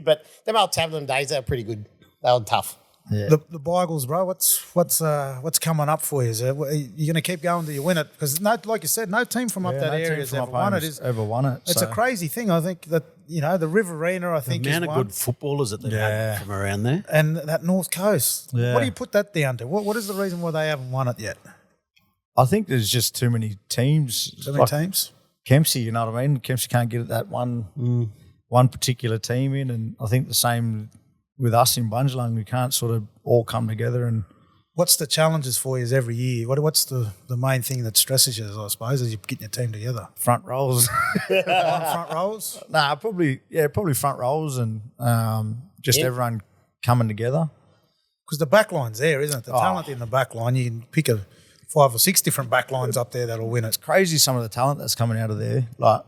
But them old Tabulum days, they were pretty good. They were tough. Yeah. The Beagles, bro. What's coming up for you? Are you going to keep going till you win it? Because like you said, no team from up that area has ever won it. Ever won it. It's a crazy thing. I think that the Riverina. I think The amount is of one, good footballers that they've had from around there. and that North Coast. Yeah. What do you put that down to? What is the reason why they haven't won it yet? I think there's just too many teams. So many teams. Kempsey, you know what I mean? Kempsey can't get that one particular team in, and I think the same with us in Bundalong. We can't sort of all come together. And What's the challenges for you every year? What's the main thing that stresses you, I suppose, as you're getting your team together? front rows. Front rows? Nah, probably front rows and just everyone coming together. Because the back line's there, isn't it? The talent in the back line, you can pick 5 or 6 different back lines up there that'll win it. Crazy some of the talent that's coming out of there. Like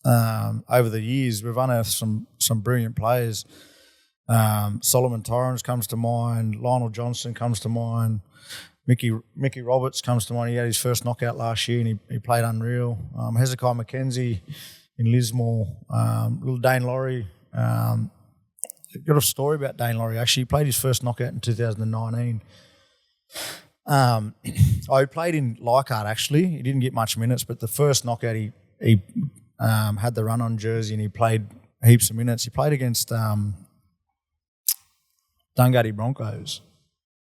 over the years, we've unearthed some brilliant players. Solomon Torrens comes to mind. Lionel Johnson comes to mind. Mickey Roberts comes to mind. He had his first knockout last year and he played unreal. Hezekiah McKenzie in Lismore. Little Dane Laurie. Got a story about Dane Laurie. Actually, he played his first knockout in 2019. He played in Leichhardt actually. He didn't get much minutes, but the first knockout he had the run-on jersey and he played heaps of minutes. He played against Dungutty Broncos.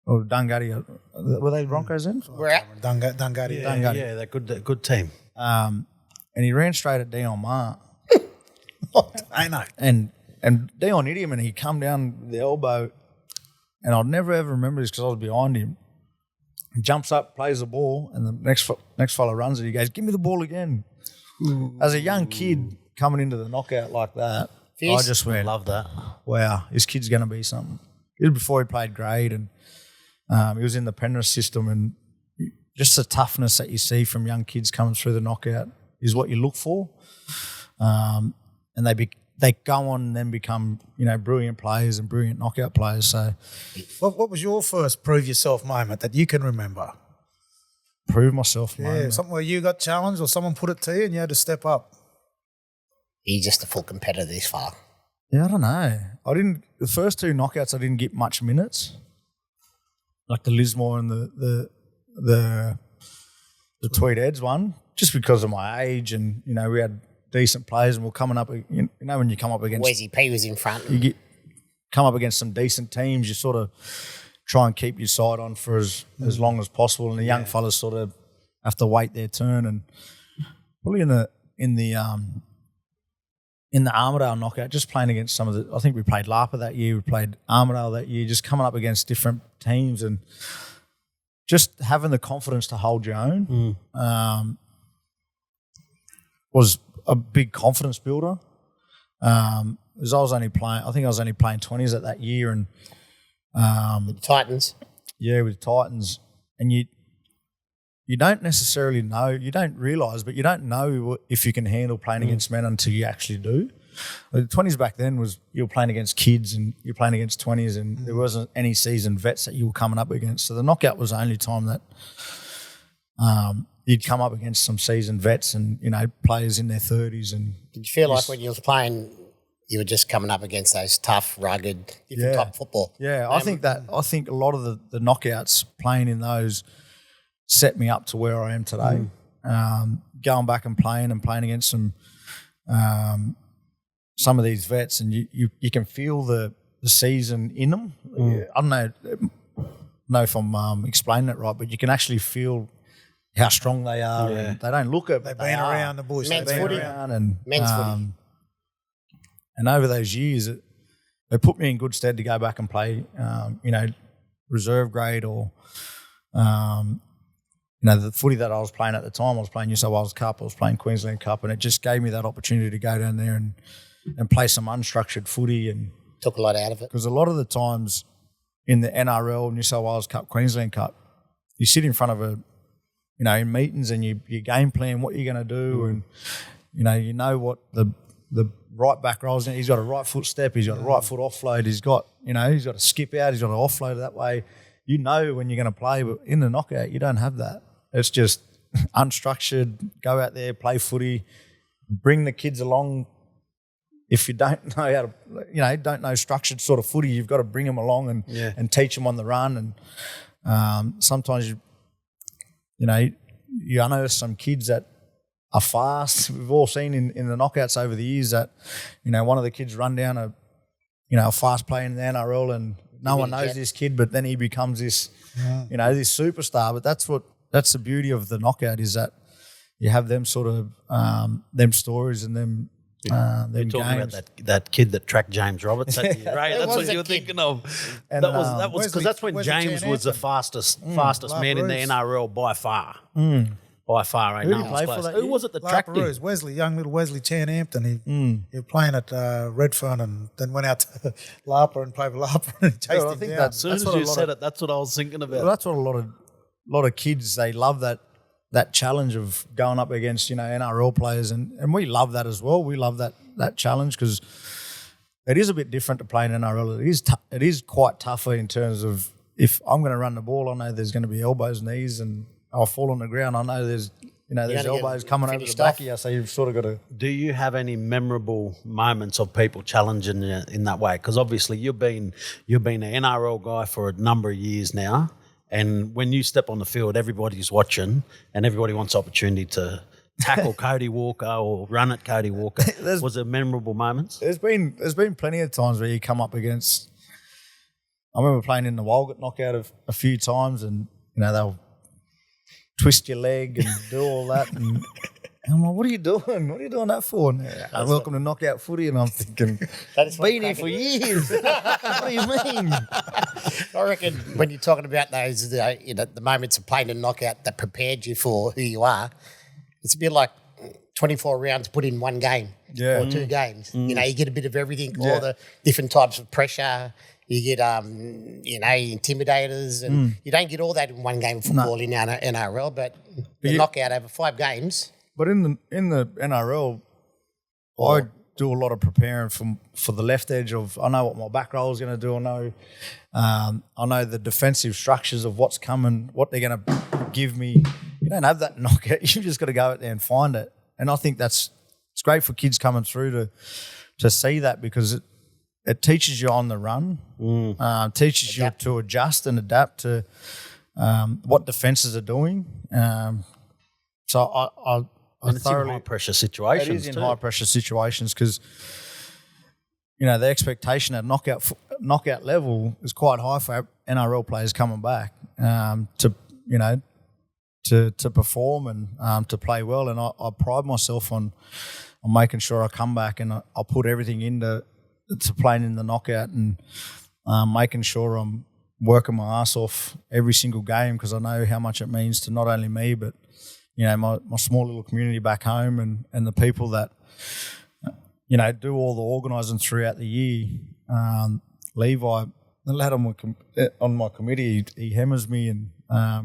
Or Dungutty, were they Broncos then? We're out. Dungutty. Yeah, that good team. And he ran straight at Dion Marr. I know. And Dion hit him and he come down with the elbow. And I'll never ever remember this because I was behind him. He jumps up, plays the ball, and the next fellow runs it. He goes, "Give me the ball again." As a young kid coming into the knockout like that, Fierce. I just went, Love that. wow, this kid's going to be something. It was before he played grade and he was in the Penrith system, and just the toughness that you see from young kids coming through the knockout is what you look for. And they go on and then become, brilliant players and brilliant knockout players. So What was your first prove yourself moment that you can remember? prove myself, Yeah, man. something where you got challenged or someone put it to you and you had to step up. He's just a full competitor this far. Yeah, I don't know. The first 2 knockouts I didn't get much minutes. Like the Lismore and the Tweed Heads one, just because of my age and, we had decent players and we're coming up, when you come up against, Wheezy P was in front. you come up against some decent teams, you sort of try and keep your side on for as long as possible, and the young fellas sort of have to wait their turn. And probably in the Armidale knockout, just playing against some of the, I think we played Lapa that year, we played Armidale that year, just coming up against different teams and just having the confidence to hold your own was a big confidence builder. Because I was only playing 20s at that year, and The Titans. yeah, with Titans, and you don't necessarily know, you don't realise, but you don't know if you can handle playing against men until you actually do. The 20s back then was you were playing against kids and you're playing against 20s and there wasn't any seasoned vets that you were coming up against. So the knockout was the only time that you'd come up against some seasoned vets and, players in their 30s. And did you feel like when you was playing, you were just coming up against those tough, rugged, different type of football? Yeah, I think a lot of the knockouts playing in those set me up to where I am today. Going back and playing against some of these vets, and you can feel the season in them. I don't know if I'm explaining it right, but you can actually feel how strong they are. Yeah. And they don't look it. They've been around the bush. Men's footy. Men's footy. And over those years, they put me in good stead to go back and play, reserve grade or, the footy that I was playing at the time. I was playing New South Wales Cup, I was playing Queensland Cup, and it just gave me that opportunity to go down there and play some unstructured footy. And took a lot out of it. Because a lot of the times in the NRL, New South Wales Cup, Queensland Cup, you sit in front of in meetings and you game plan what you're going to do and, you know what the right back rolls in. He's got a right foot step, he's got a right foot offload, he's got to skip out, he's got to offload that way. You know when you're going to play, but in the knockout, you don't have that. It's just unstructured, go out there, play footy, bring the kids along. If you don't know how to, don't know structured sort of footy, you've got to bring them along and teach them on the run. And sometimes you unearth some kids that are fast. We've all seen in the knockouts over the years that, one of the kids run down a fast player in the NRL and no one knows this kid, but then he becomes this, this superstar. But that's the beauty of the knockout is that you have them sort of them stories and them. You're talking about that kid that tracked James Roberts at you, right? That's what you're thinking of. And that was because that's when James was the fastest man in the NRL by far. By far, ain't no one's close. Who was it that tracked him? Young little Wesley Chanhampton. He was playing at Redfern and then went out to Larper and played with Larper and chased him down. As soon as you said it, that's what I was thinking about. Well, that's what a lot of kids, they love that challenge of going up against, NRL players and we love that as well. We love that challenge because it is a bit different to play in NRL. It is quite tougher in terms of if I'm going to run the ball, I know there's going to be elbows, knees, and I'll fall on the ground. I know there's elbows coming over the back of you, so you've sort of got to. Do you have any memorable moments of people challenging you in that way? Because obviously you've been an NRL guy for a number of years now. And when you step on the field, everybody's watching and everybody wants opportunity to tackle Cody Walker or run at Cody Walker. Was there memorable moments? There's been plenty of times where you come up against. I remember playing in the Walgett knockout a few times, and they'll twist your leg and do all that, and I'm like, "What are you doing? What are you doing that for?" And, welcome to knockout footy, and I'm thinking, "That's been here for years." What do you mean? I reckon when you're talking about those, the moments of playing a knockout that prepared you for who you are, it's a bit like 24 rounds put in one game or two games. You get a bit of everything, all the different types of pressure. You get, intimidators, and you don't get all that in one game of football in NRL, but the knockout over 5 games. But in the NRL, I do a lot of preparing for the left edge of. I know what my back roll is going to do. I know the defensive structures of what's coming, what they're going to give me. You don't have that knockout. You just got to go out there and find it. And I think it's great for kids coming through to see that because it teaches you on the run, teaches you to adjust and adapt to what defences are doing. So and it's in high pressure situations. It is in high pressure situations because the expectation at knockout level is quite high for NRL players coming back to perform and to play well. And I pride myself on making sure I come back and I put everything into playing in the knockout and making sure I'm working my ass off every single game because I know how much it means to not only me but my small little community back home and the people that do all the organising throughout the year. Levi, the lad on my committee, he hammers me and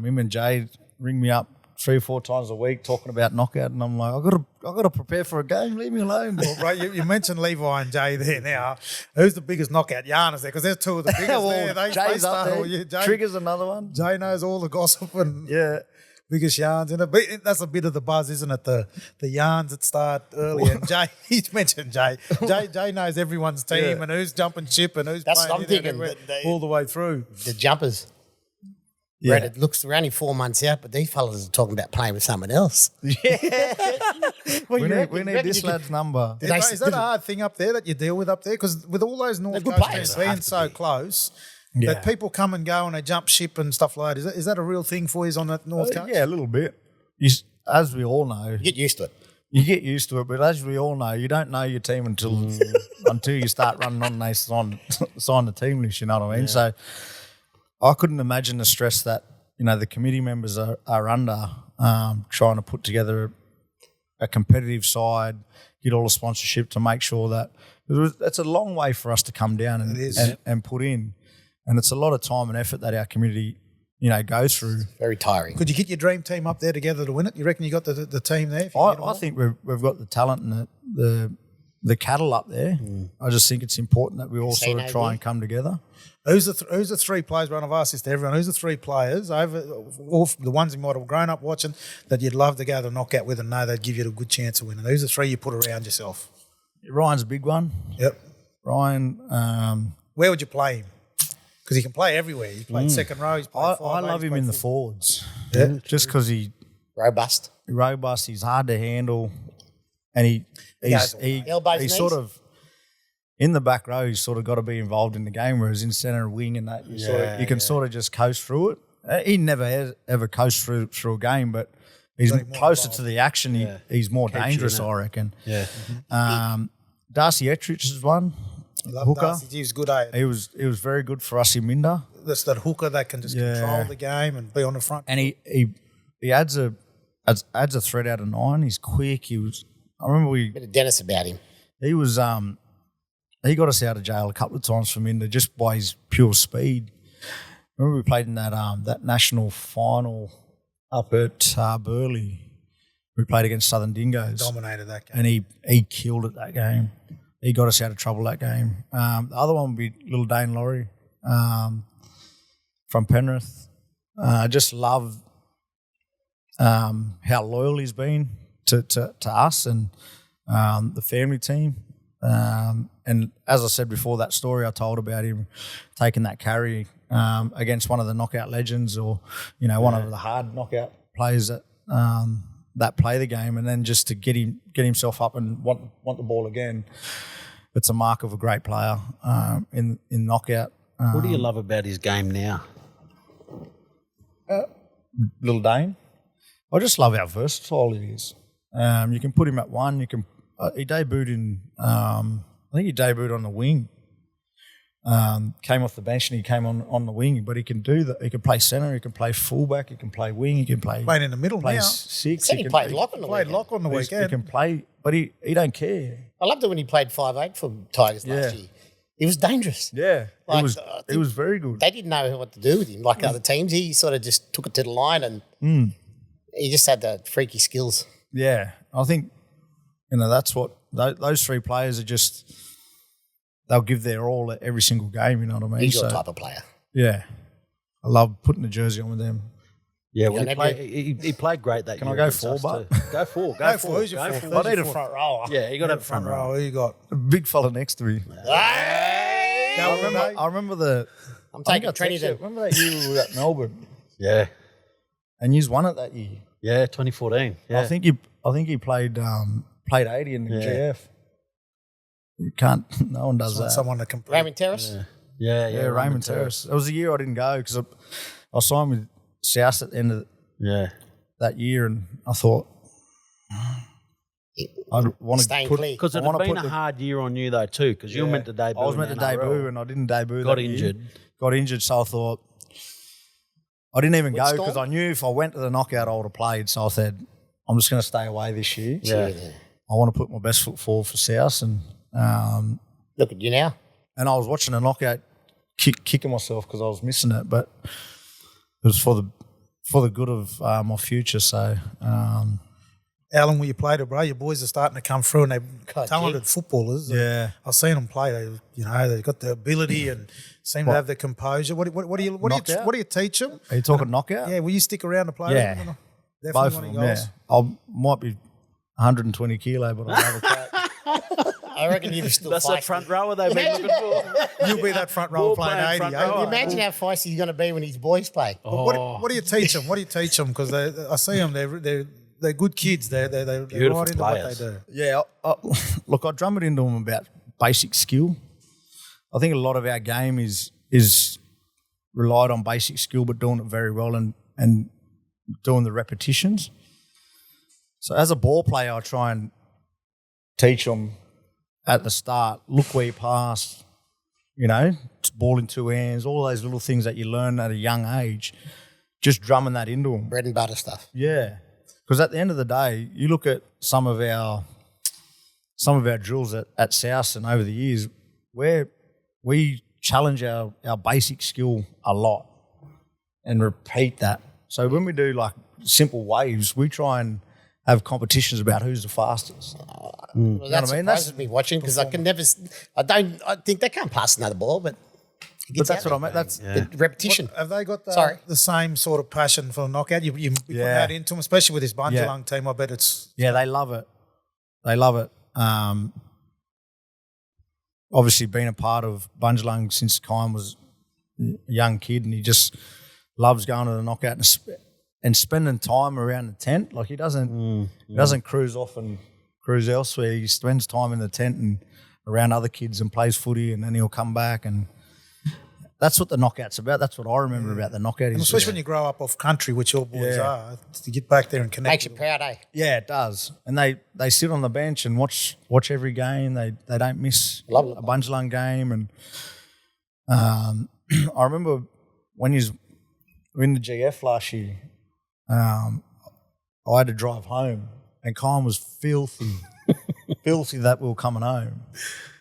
him and Jade ring me up 3 or 4 times a week talking about knockout, and I'm like, I got to prepare for a game. Leave me alone. Well, right, you mentioned Levi and Jay there now. Who's the biggest knockout yarners there? Because there's two of the biggest there. They Jay's up start there. all year. Jay, Trigger's another one. Jay knows all the gossip and Yeah. biggest yarns in it. But that's a bit of the buzz, isn't it? The yarns that start early. And Jay, he's mentioned Jay. Jay knows everyone's team and who's jumping ship and who's That's playing what I'm thinking. all the way through. The jumpers. Yeah. Brad, it looks we're only 4 months out, but these fellas are talking about playing with someone else. We need this lad's number. Is that a hard thing up there that you deal with up there? Because with all those North good Coast players, teams they have being to so be. close, Yeah. that people come and go and they jump ship and stuff like that. Is that a real thing for you on that North Coast? Yeah, a little bit. As we all know, Get used to it. you get used to it, but as we all know, you don't know your team until you start running on and they sign the team list, you know what I mean? So I couldn't imagine the stress that, the committee members are under trying to put together a competitive side, get all the sponsorship to make sure that it's a long way for us to come down and put in. And it's a lot of time and effort that our community, goes through. Very tiring. Could you get your dream team up there together to win it? You reckon you got the team there? If you get them I all? think we've got the talent and the cattle up there. I just think it's important that we all sort of try and come together. Who's the three players, Ron? I've asked this to everyone. Who's the three players, all the ones you might have grown up watching, that you'd love to go to the knockout with and know they'd give you a good chance of winning? Who's the three you put around yourself? Ryan's a big one. Yep. Ryan, Where would you play him? Because he can play everywhere. He's played second row. He's played I love him in the forward. forwards. Yeah. Just because he's Robust. robust, he's hard to handle, and he Elbows, he's knees. sort of in the back row. He's sort of got to be involved in the game, whereas in centre wing and that, you can sort of just coast through it. He never ever coast through a game, but he's closer to the action. He's more dangerous, I reckon. Yeah. Darcy Etrich is one. Love Hooker. Darcy. He was good. He was very good for us in Minda, That's that hooker that can just control the game and be on the front. and he adds a threat out of 9. He's quick. I remember Bit of Dennis about him. he got us out of jail a couple of times for Minda just by his pure speed. I remember we played in that national final up at Burleigh. We played against Southern Dingoes. Dominated that game. And he killed it that game. He got us out of trouble that game. The other one would be little Dane Laurie from Penrith. I just love how loyal he's been to us and the family team. And as I said before, that story I told about him taking that carry against one of the knockout legends or, one of the hard knockout players that play the game, and then just to get himself up and want the ball again, it's a mark of a great player in knockout. What do you love about his game now? Little Dane, I just love how versatile he is. You can put him at one. You can. He debuted in. I think he debuted on the wing. Came off the bench and he came on the wing, but he can do that. He can play centre. He can play fullback. He can play wing. He can play. Playing in the middle Play now. six. He played lock on the Played weekend. lock on the He weekend. can play, but he don't care. I loved it when he played 5'8" for Tigers last year. He was dangerous. Yeah, Like, it was very good. They didn't know what to do with him like other teams. He sort of just took it to the line and he just had the freaky skills. Yeah, I think that's what those three players are just. They'll give their all at every single game. You know what I mean? He's your type of player. Yeah, I love putting the jersey on with them. Yeah, well, he played great that Can year. I go against four, us but? too. Go four. Go four. Who's your Go fourth? four. I need a front rower. Yeah, you got to have a front row. Who you got? A big fella next to me. Hey! I remember the. I'm I think taking I Trini texted you. then. Remember that year we were at Melbourne, Yeah, and you won it that year. yeah, 2014. Yeah, I think he played 80 in the GF. You can't. No one does that. Someone that can play. Raymond Terrace. yeah, Yeah, Raymond Terrace. It was the year I didn't go because I signed with South at the end of Yeah, that year, and I thought I want to Staying put clear. because it I had wanna been put a hard year on you though too, because you were meant to debut. I was meant to in debut, NRL. and I didn't debut. Got that year. injured. Got injured, so I thought I didn't even go Storm? because I knew if I went to the knockout, I would have played. So I said, I'm just going to stay away this year. Yeah. I want to put my best foot forward for South, and Look at you now. I was watching a knockout, kicking myself because I was missing it, but it was for for the good of my future. So, How long will you play, bro? Your boys are starting to come through, and they're talented footballers. Yeah. I've seen them play. They've got the ability and seem to have the composure. What do you teach them? Are you talking knockout? Yeah, will you stick around to play? Yeah. Them? Definitely Both one of of them, your goals. I might be 120 kilo, but I'll have a crack. I reckon you'd still That's fight. that front rower they've been looking for. You'll be that front row Ball playing playing 80. front eh? row. Imagine how feisty he's going to be when his boys play. What do you teach them? What do you teach them? Because I see them. They're good kids. They're Beautiful right into players. what they do. Yeah, look, I drum it into them about basic skill. I think a lot of our game is relied on basic skill, but doing it very well and doing the repetitions. So as a ball player, I try and teach them at the start, look where you pass, ball in two hands, all those little things that you learn at a young age, just drumming that into them. Bread and butter stuff. Yeah, because at the end of the day, you look at some of our drills at South and over the years, where we challenge our basic skill a lot and repeat that. So when we do like simple waves, we try and have competitions about who's the fastest. Well, that what I mean? surprises me watching because I think they can't pass another ball, but But that's what I mean. That's the repetition. Have they got the same sort of passion for the knockout? You put that into them, especially with this Bundalong team. I bet it's they love it. They love it. Obviously, been a part of Bundalong since Kyle was a young kid, and he just loves going to the knockout and spending time around the tent. Like he doesn't cruise off and cruise elsewhere. He spends time in the tent and around other kids and plays footy, and then he'll come back, and that's what the knockout's about. That's what I remember about the knockout. And especially when you grow up off country, which your boys are, to get back there and connect. makes you proud, eh? Yeah, it does. And they sit on the bench and watch every game. They don't miss Love it. a Bundalong game. And I remember when you were in the GF last year, I had to drive home, and Kyle was filthy that we were coming home.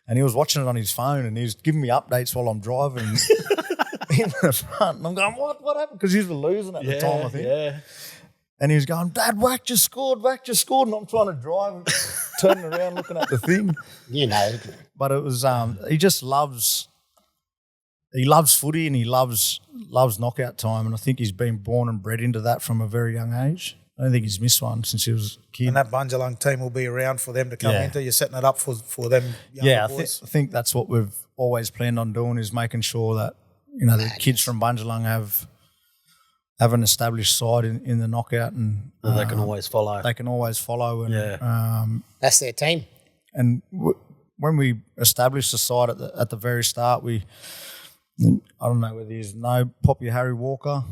And he was watching it on his phone, and he was giving me updates while I'm driving in the front. And I'm going, what happened? Because he was losing at the time, I think. Yeah. And he was going, Dad, Wack just scored. And I'm trying to drive and turning around looking at the thing. But it was, he just loves footy, and he loves knockout time. And I think he's been born and bred into that from a very young age. I don't think he's missed one since he was a kid. And that Bundalong team will be around for them to come into. You're setting it up for them younger boys. I think that's what we've always planned on doing, is making sure that the kids from Bundalong have an established side in the knockout, and They can always follow. They can always follow. And That's their team. And when we established the side at the very start, I don't know whether you know Poppy Harry Walker,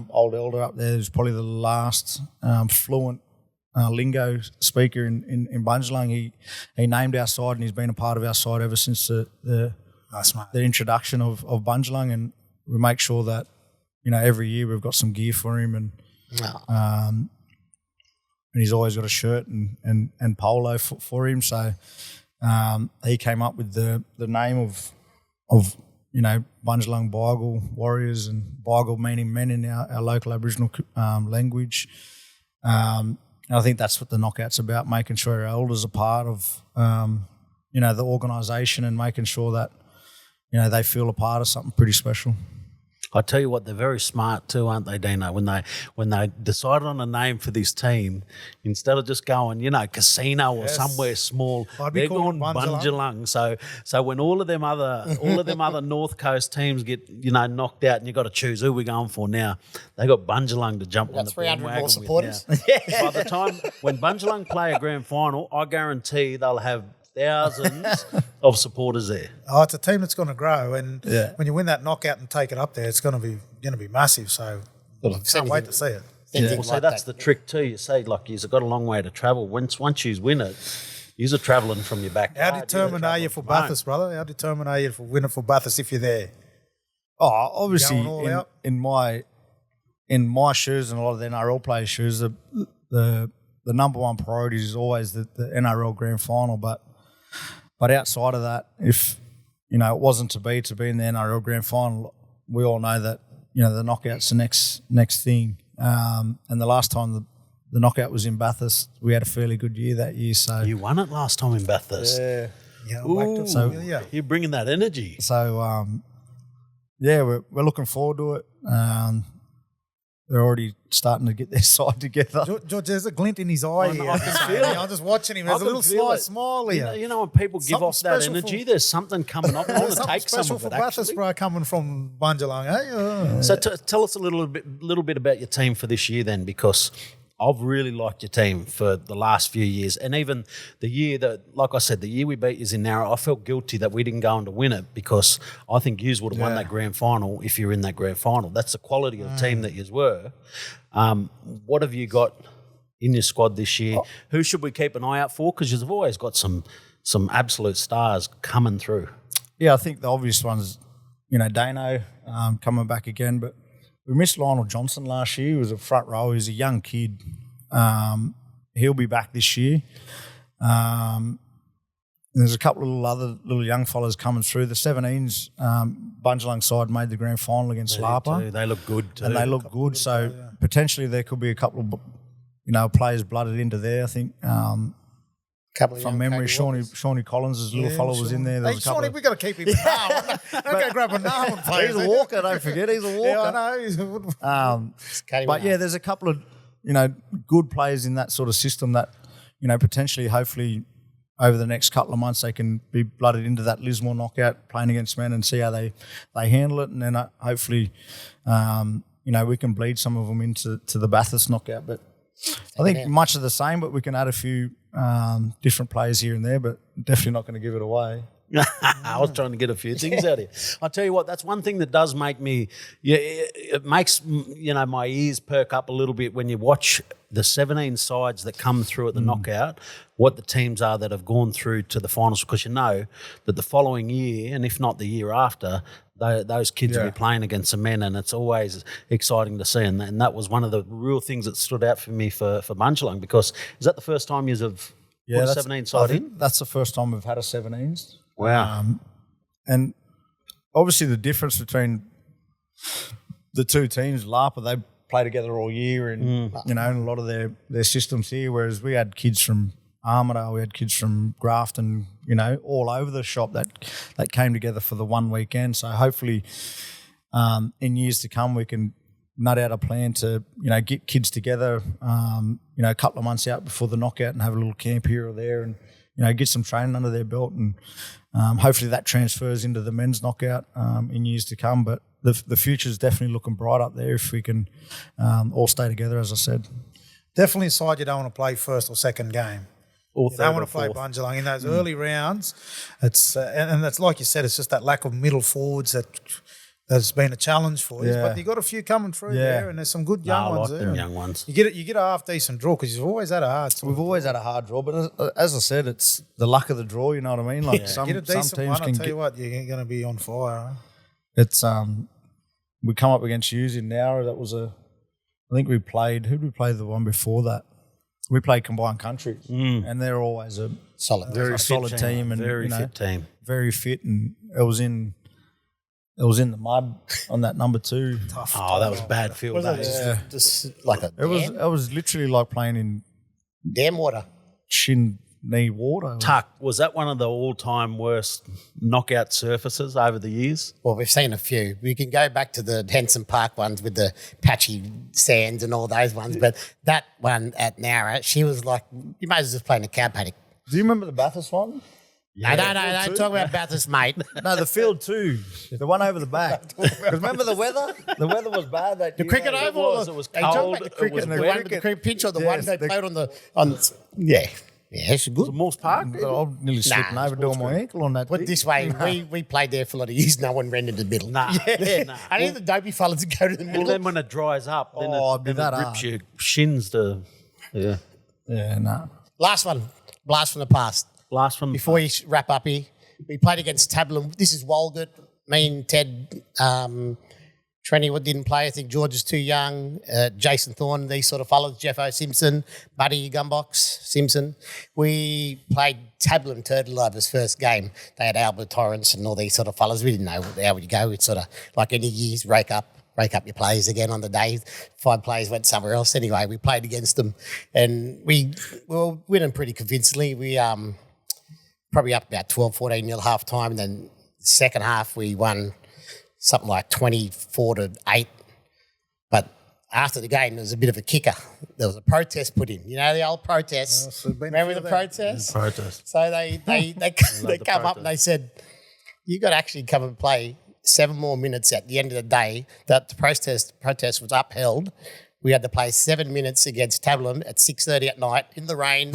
old elder up there, who's probably the last fluent lingo speaker in Bundalong. He named our side, and he's been a part of our side ever since the introduction of Bundalong. And we make sure that every year we've got some gear for him, and he's always got a shirt and polo for him. So he came up with the name of Bundalong Bigle Warriors, and Bigle meaning men in our local Aboriginal language. And I think that's what the knockout's about, making sure our elders are part of, the organisation, and making sure that, they feel a part of something pretty special. I tell you what, they're very smart too, aren't they, Dino? When they decided on a name for this team, instead of just going, casino or somewhere small, they're going Bundalong. So when all of them other North Coast teams get knocked out, and you got to choose who we're going for now, they got Bundalong to jump on the 300 bandwagon more with supporters. now. By the time when Bundalong play a grand final, I guarantee they'll have thousands of supporters there. Oh, it's a team that's going to grow, and when you win that knockout and take it up there, it's going to be massive. So can't wait to see it. Well, so that's the trick too. You say you've got a long way to travel. Once you win it, you're travelling from your backyard. How determined are you for Bathurst, brother? How determined are you for winning for Bathurst if you're there? Oh, obviously, in my shoes and a lot of the NRL players' shoes, the number one priority is always the NRL grand final, but outside of that, if it wasn't to be in the NRL grand final, we all know that the knockout's the next thing. and the last time the knockout was in Bathurst, we had a fairly good year that year. So You won it last time in Bathurst. yeah. Yeah, Ooh, you're bringing that energy. So we're looking forward to it. They're already starting to get their side together. George, there's a glint in his eye here. I can feel it. I'm just watching him. There's I a can little feel slight it. smile here. You know when people give Something off that special energy, for- there's something coming up. I want to Something take some special of for it, Bathurst, actually. bro, coming from Bundalong, eh? So tell us a little bit about your team for this year then, because I've really liked your team for the last few years. And even the year that, like I said, the year we beat is in Narrow, I felt guilty that we didn't go on to win it because I think yous would have won that grand final if you're in that grand final. That's the quality of the team that yous were. What have you got in your squad this year? Who should we keep an eye out for? Because you've always got some absolute stars coming through. Yeah, I think the obvious ones, Dano coming back again, but we missed Lionel Johnson last year. He was a front row. He was a young kid. He'll be back this year. And there's a couple of other little young fellas coming through. The 17s, Bundalong side made the grand final against Lapa. They look good too. And they look good. So potentially there could be a couple of, players blooded into there. I think Couple of from young memory, Cody Shawnee Collins' little fellow was in there. There Hey, was a couple Shawnee, we got to keep him in now. Don't go grab a now and play. He's a walker, don't forget. He's a walker. Yeah, I know. Cody But went yeah, up. there's a couple of good players in that sort of system that potentially, hopefully, over the next couple of months they can be blooded into that Lismore knockout, playing against men, and see how they handle it, and then hopefully, we can bleed some of them into the Bathurst knockout. But I think much of the same, but we can add a few different players here and there, but definitely not going to give it away. I was trying to get a few things out here. I'll tell you what, that's one thing that does make me, it makes, my ears perk up a little bit when you watch the 17 sides that come through at the knockout, what the teams are that have gone through to the finals, because you know that the following year, and if not the year after, those kids will be playing against the men, and it's always exciting to see. And that was one of the real things that stood out for me for Bundalong, because is that the first time you have put a 17 side in? That's the first time we've had a 17s. Wow. And obviously the difference between the two teams, Lapa, they play together all year and, and a lot of their systems here, whereas we had kids from Armidale, we had kids from Grafton, all over the shop that came together for the one weekend. So hopefully in years to come we can nut out a plan to, get kids together, a couple of months out before the knockout and have a little camp here or there and, get some training under their belt, and hopefully that transfers into the men's knockout in years to come. But the future's definitely looking bright up there if we can all stay together, as I said. Definitely a side you don't want to play first or second game. Or You don't want to play Bundalong in those early rounds. It's and that's like you said. It's just that lack of middle forwards that's been a challenge for you. Yeah. But you got a few coming through there, and there's some good young I ones like there. them young ones. You get a half decent draw because you've always had a hard. We've always had a hard draw, but as I said, it's the luck of the draw. You know what I mean? Like some Get a decent teams one. I'll can tell you what, you're going to be on fire. Huh? It's we come up against Hughes in Nowra. That was I think we played. Who did we play the one before that? We played Combined Countries, and they're always a solid. very solid team, and very fit team. very fit, and it was in the mud on that number 2. Oh, that was bad field days. Just like a It was literally like playing in dam water. shin knee water. Tuck, was that one of the all-time worst knockout surfaces over the years? Well, we've seen a few. We can go back to the Henson Park ones with the patchy sands and all those ones, but that one at Nowra, she was like, you might as well just play in a cow paddock. Do you remember the Bathurst one? No, don't talk about Bathurst, mate. No, the field 2, the one over the back. Because remember the weather? The weather was bad that year. Cricket it oval. was. It was They talk cold, about the it cricket was and the wet. one with the cricket pitch or the one Yes, they the- played on. Yeah, it's good. Morse Park? I'm nearly slipping over doing my ankle on that. Put thing. it this way, we played there for a lot of years. No one ran into the middle. Nah. Nah. Only the dopey fellas that go to the Well, middle. then when it dries up, then Oh, it'd be it that rips hard. your shins to... Yeah. Yeah, no. Last one, blast from the past. Last one. Before we wrap up here, we played against Tabland. This is Walgett. Me and Ted, Trenny didn't play. I think George is too young. Jason Thorne, these sort of fellas. Jeffo Simpson, Buddy Gumbox Simpson. We played Tabland Turtle Lovers first game. They had Albert Torrance and all these sort of fellas. We didn't know how would you go. It's sort of like any years, rake up break up your players again on the day. 5 players went somewhere else. Anyway, we played against them, and we were winning pretty convincingly. We probably up about 12-14 half time, and then second half we won something like 24-8. But after the game, there was a bit of a kicker. There was a protest put in. You know, the old protests. Remember the protests? Protest. So they come up and they said, you got to actually come and play 7 more minutes at the end of the day. That the protest was upheld. We had to play 7 minutes against Tablam at 6:30 at night in the rain,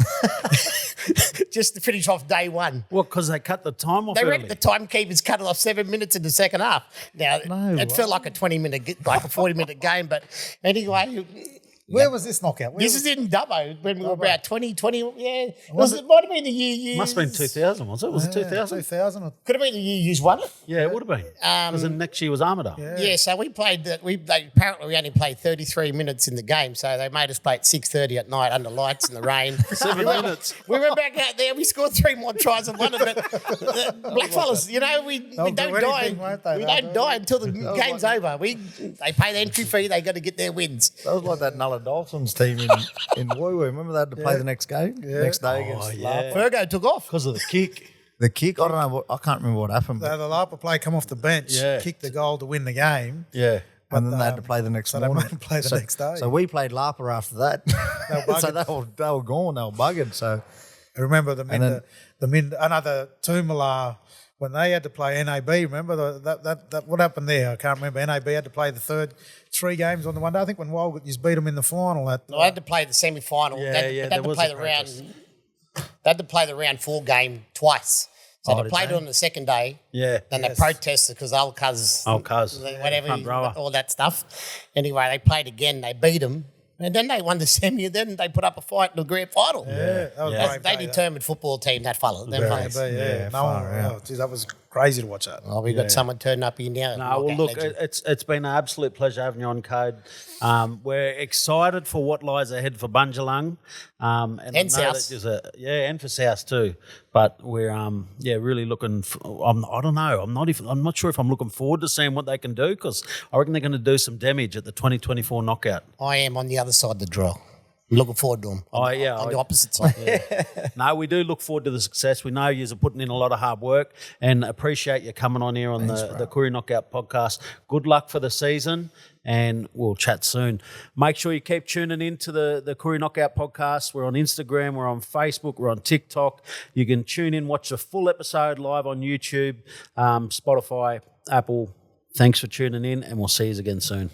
just to finish off day one. Well, because they cut the time off They early. reckon the timekeepers cut it off 7 minutes in the second half. Now, it felt like a 20-minute, like a 40-minute game. But anyway... Where was this knockout? This is in Dubbo when we were about 20, yeah. It might have been the year you... Must have been 2000, was it? Was it 2000? 2000. Could have been the year you won it. Yeah, it would have been. Because the next year was Armidale. Yeah, so we played that. Apparently we only played 33 minutes in the game, so they made us play at 6:30 at night under lights in the rain. 7 minutes. We went back out there. We scored 3 more tries and won it. But blackfellas, you know, we don't do die. anything, won't they? We don't die until the game's over. They pay the entry fee. They got to get their wins. That was like that Nulla Dolphins team in Woo Woo. Remember they had to play the next game? Next day against yeah. Fergo took off. Because of the kick. The kick, I don't know. I can't remember what happened. The Lapa play come off the bench, kick the goal to win the game. Yeah. And then they had to play the next morning. They made them play the next day. So we played Lapa after that. So they were gone. They were buggered. So I remember the Minda, another Toomala, when they had to play NAB, remember that what happened there? I can't remember. NAB had to play the third 3 games on the one day. I think when Walgett just beat them in the final. I had to play the semi-final. They had to play the round. They had to play the round 4 game twice. So they played it on the second day. Yeah. Then they protested because old cuz, whatever, front rower. all that stuff. Anyway, they played again. They beat them. And then they won the semi, and then they put up a fight in the grand final. Yeah, that was brave They day, determined football team, that fella. Them fellas. That was crazy to watch that. Oh, we got someone turning up here now. No, well, look, it's been an absolute pleasure having you on, Code. We're excited for what lies ahead for Bundalong. And South. And for South too. But we're really looking. I don't know. I'm not sure if I'm looking forward to seeing what they can do, because I reckon they're going to do some damage at the 2024 knockout. I am on the other side of the draw. I'm looking forward to them. On the opposite side. No, we do look forward to the success. We know you're putting in a lot of hard work, and appreciate you coming on here on the Koori Knockout podcast. Good luck for the season, and we'll chat soon. Make sure you keep tuning in to the Koori Knockout podcast. We're on Instagram, we're on Facebook, we're on TikTok. You can tune in, watch the full episode live on YouTube, Spotify, Apple. Thanks for tuning in, and we'll see you again soon.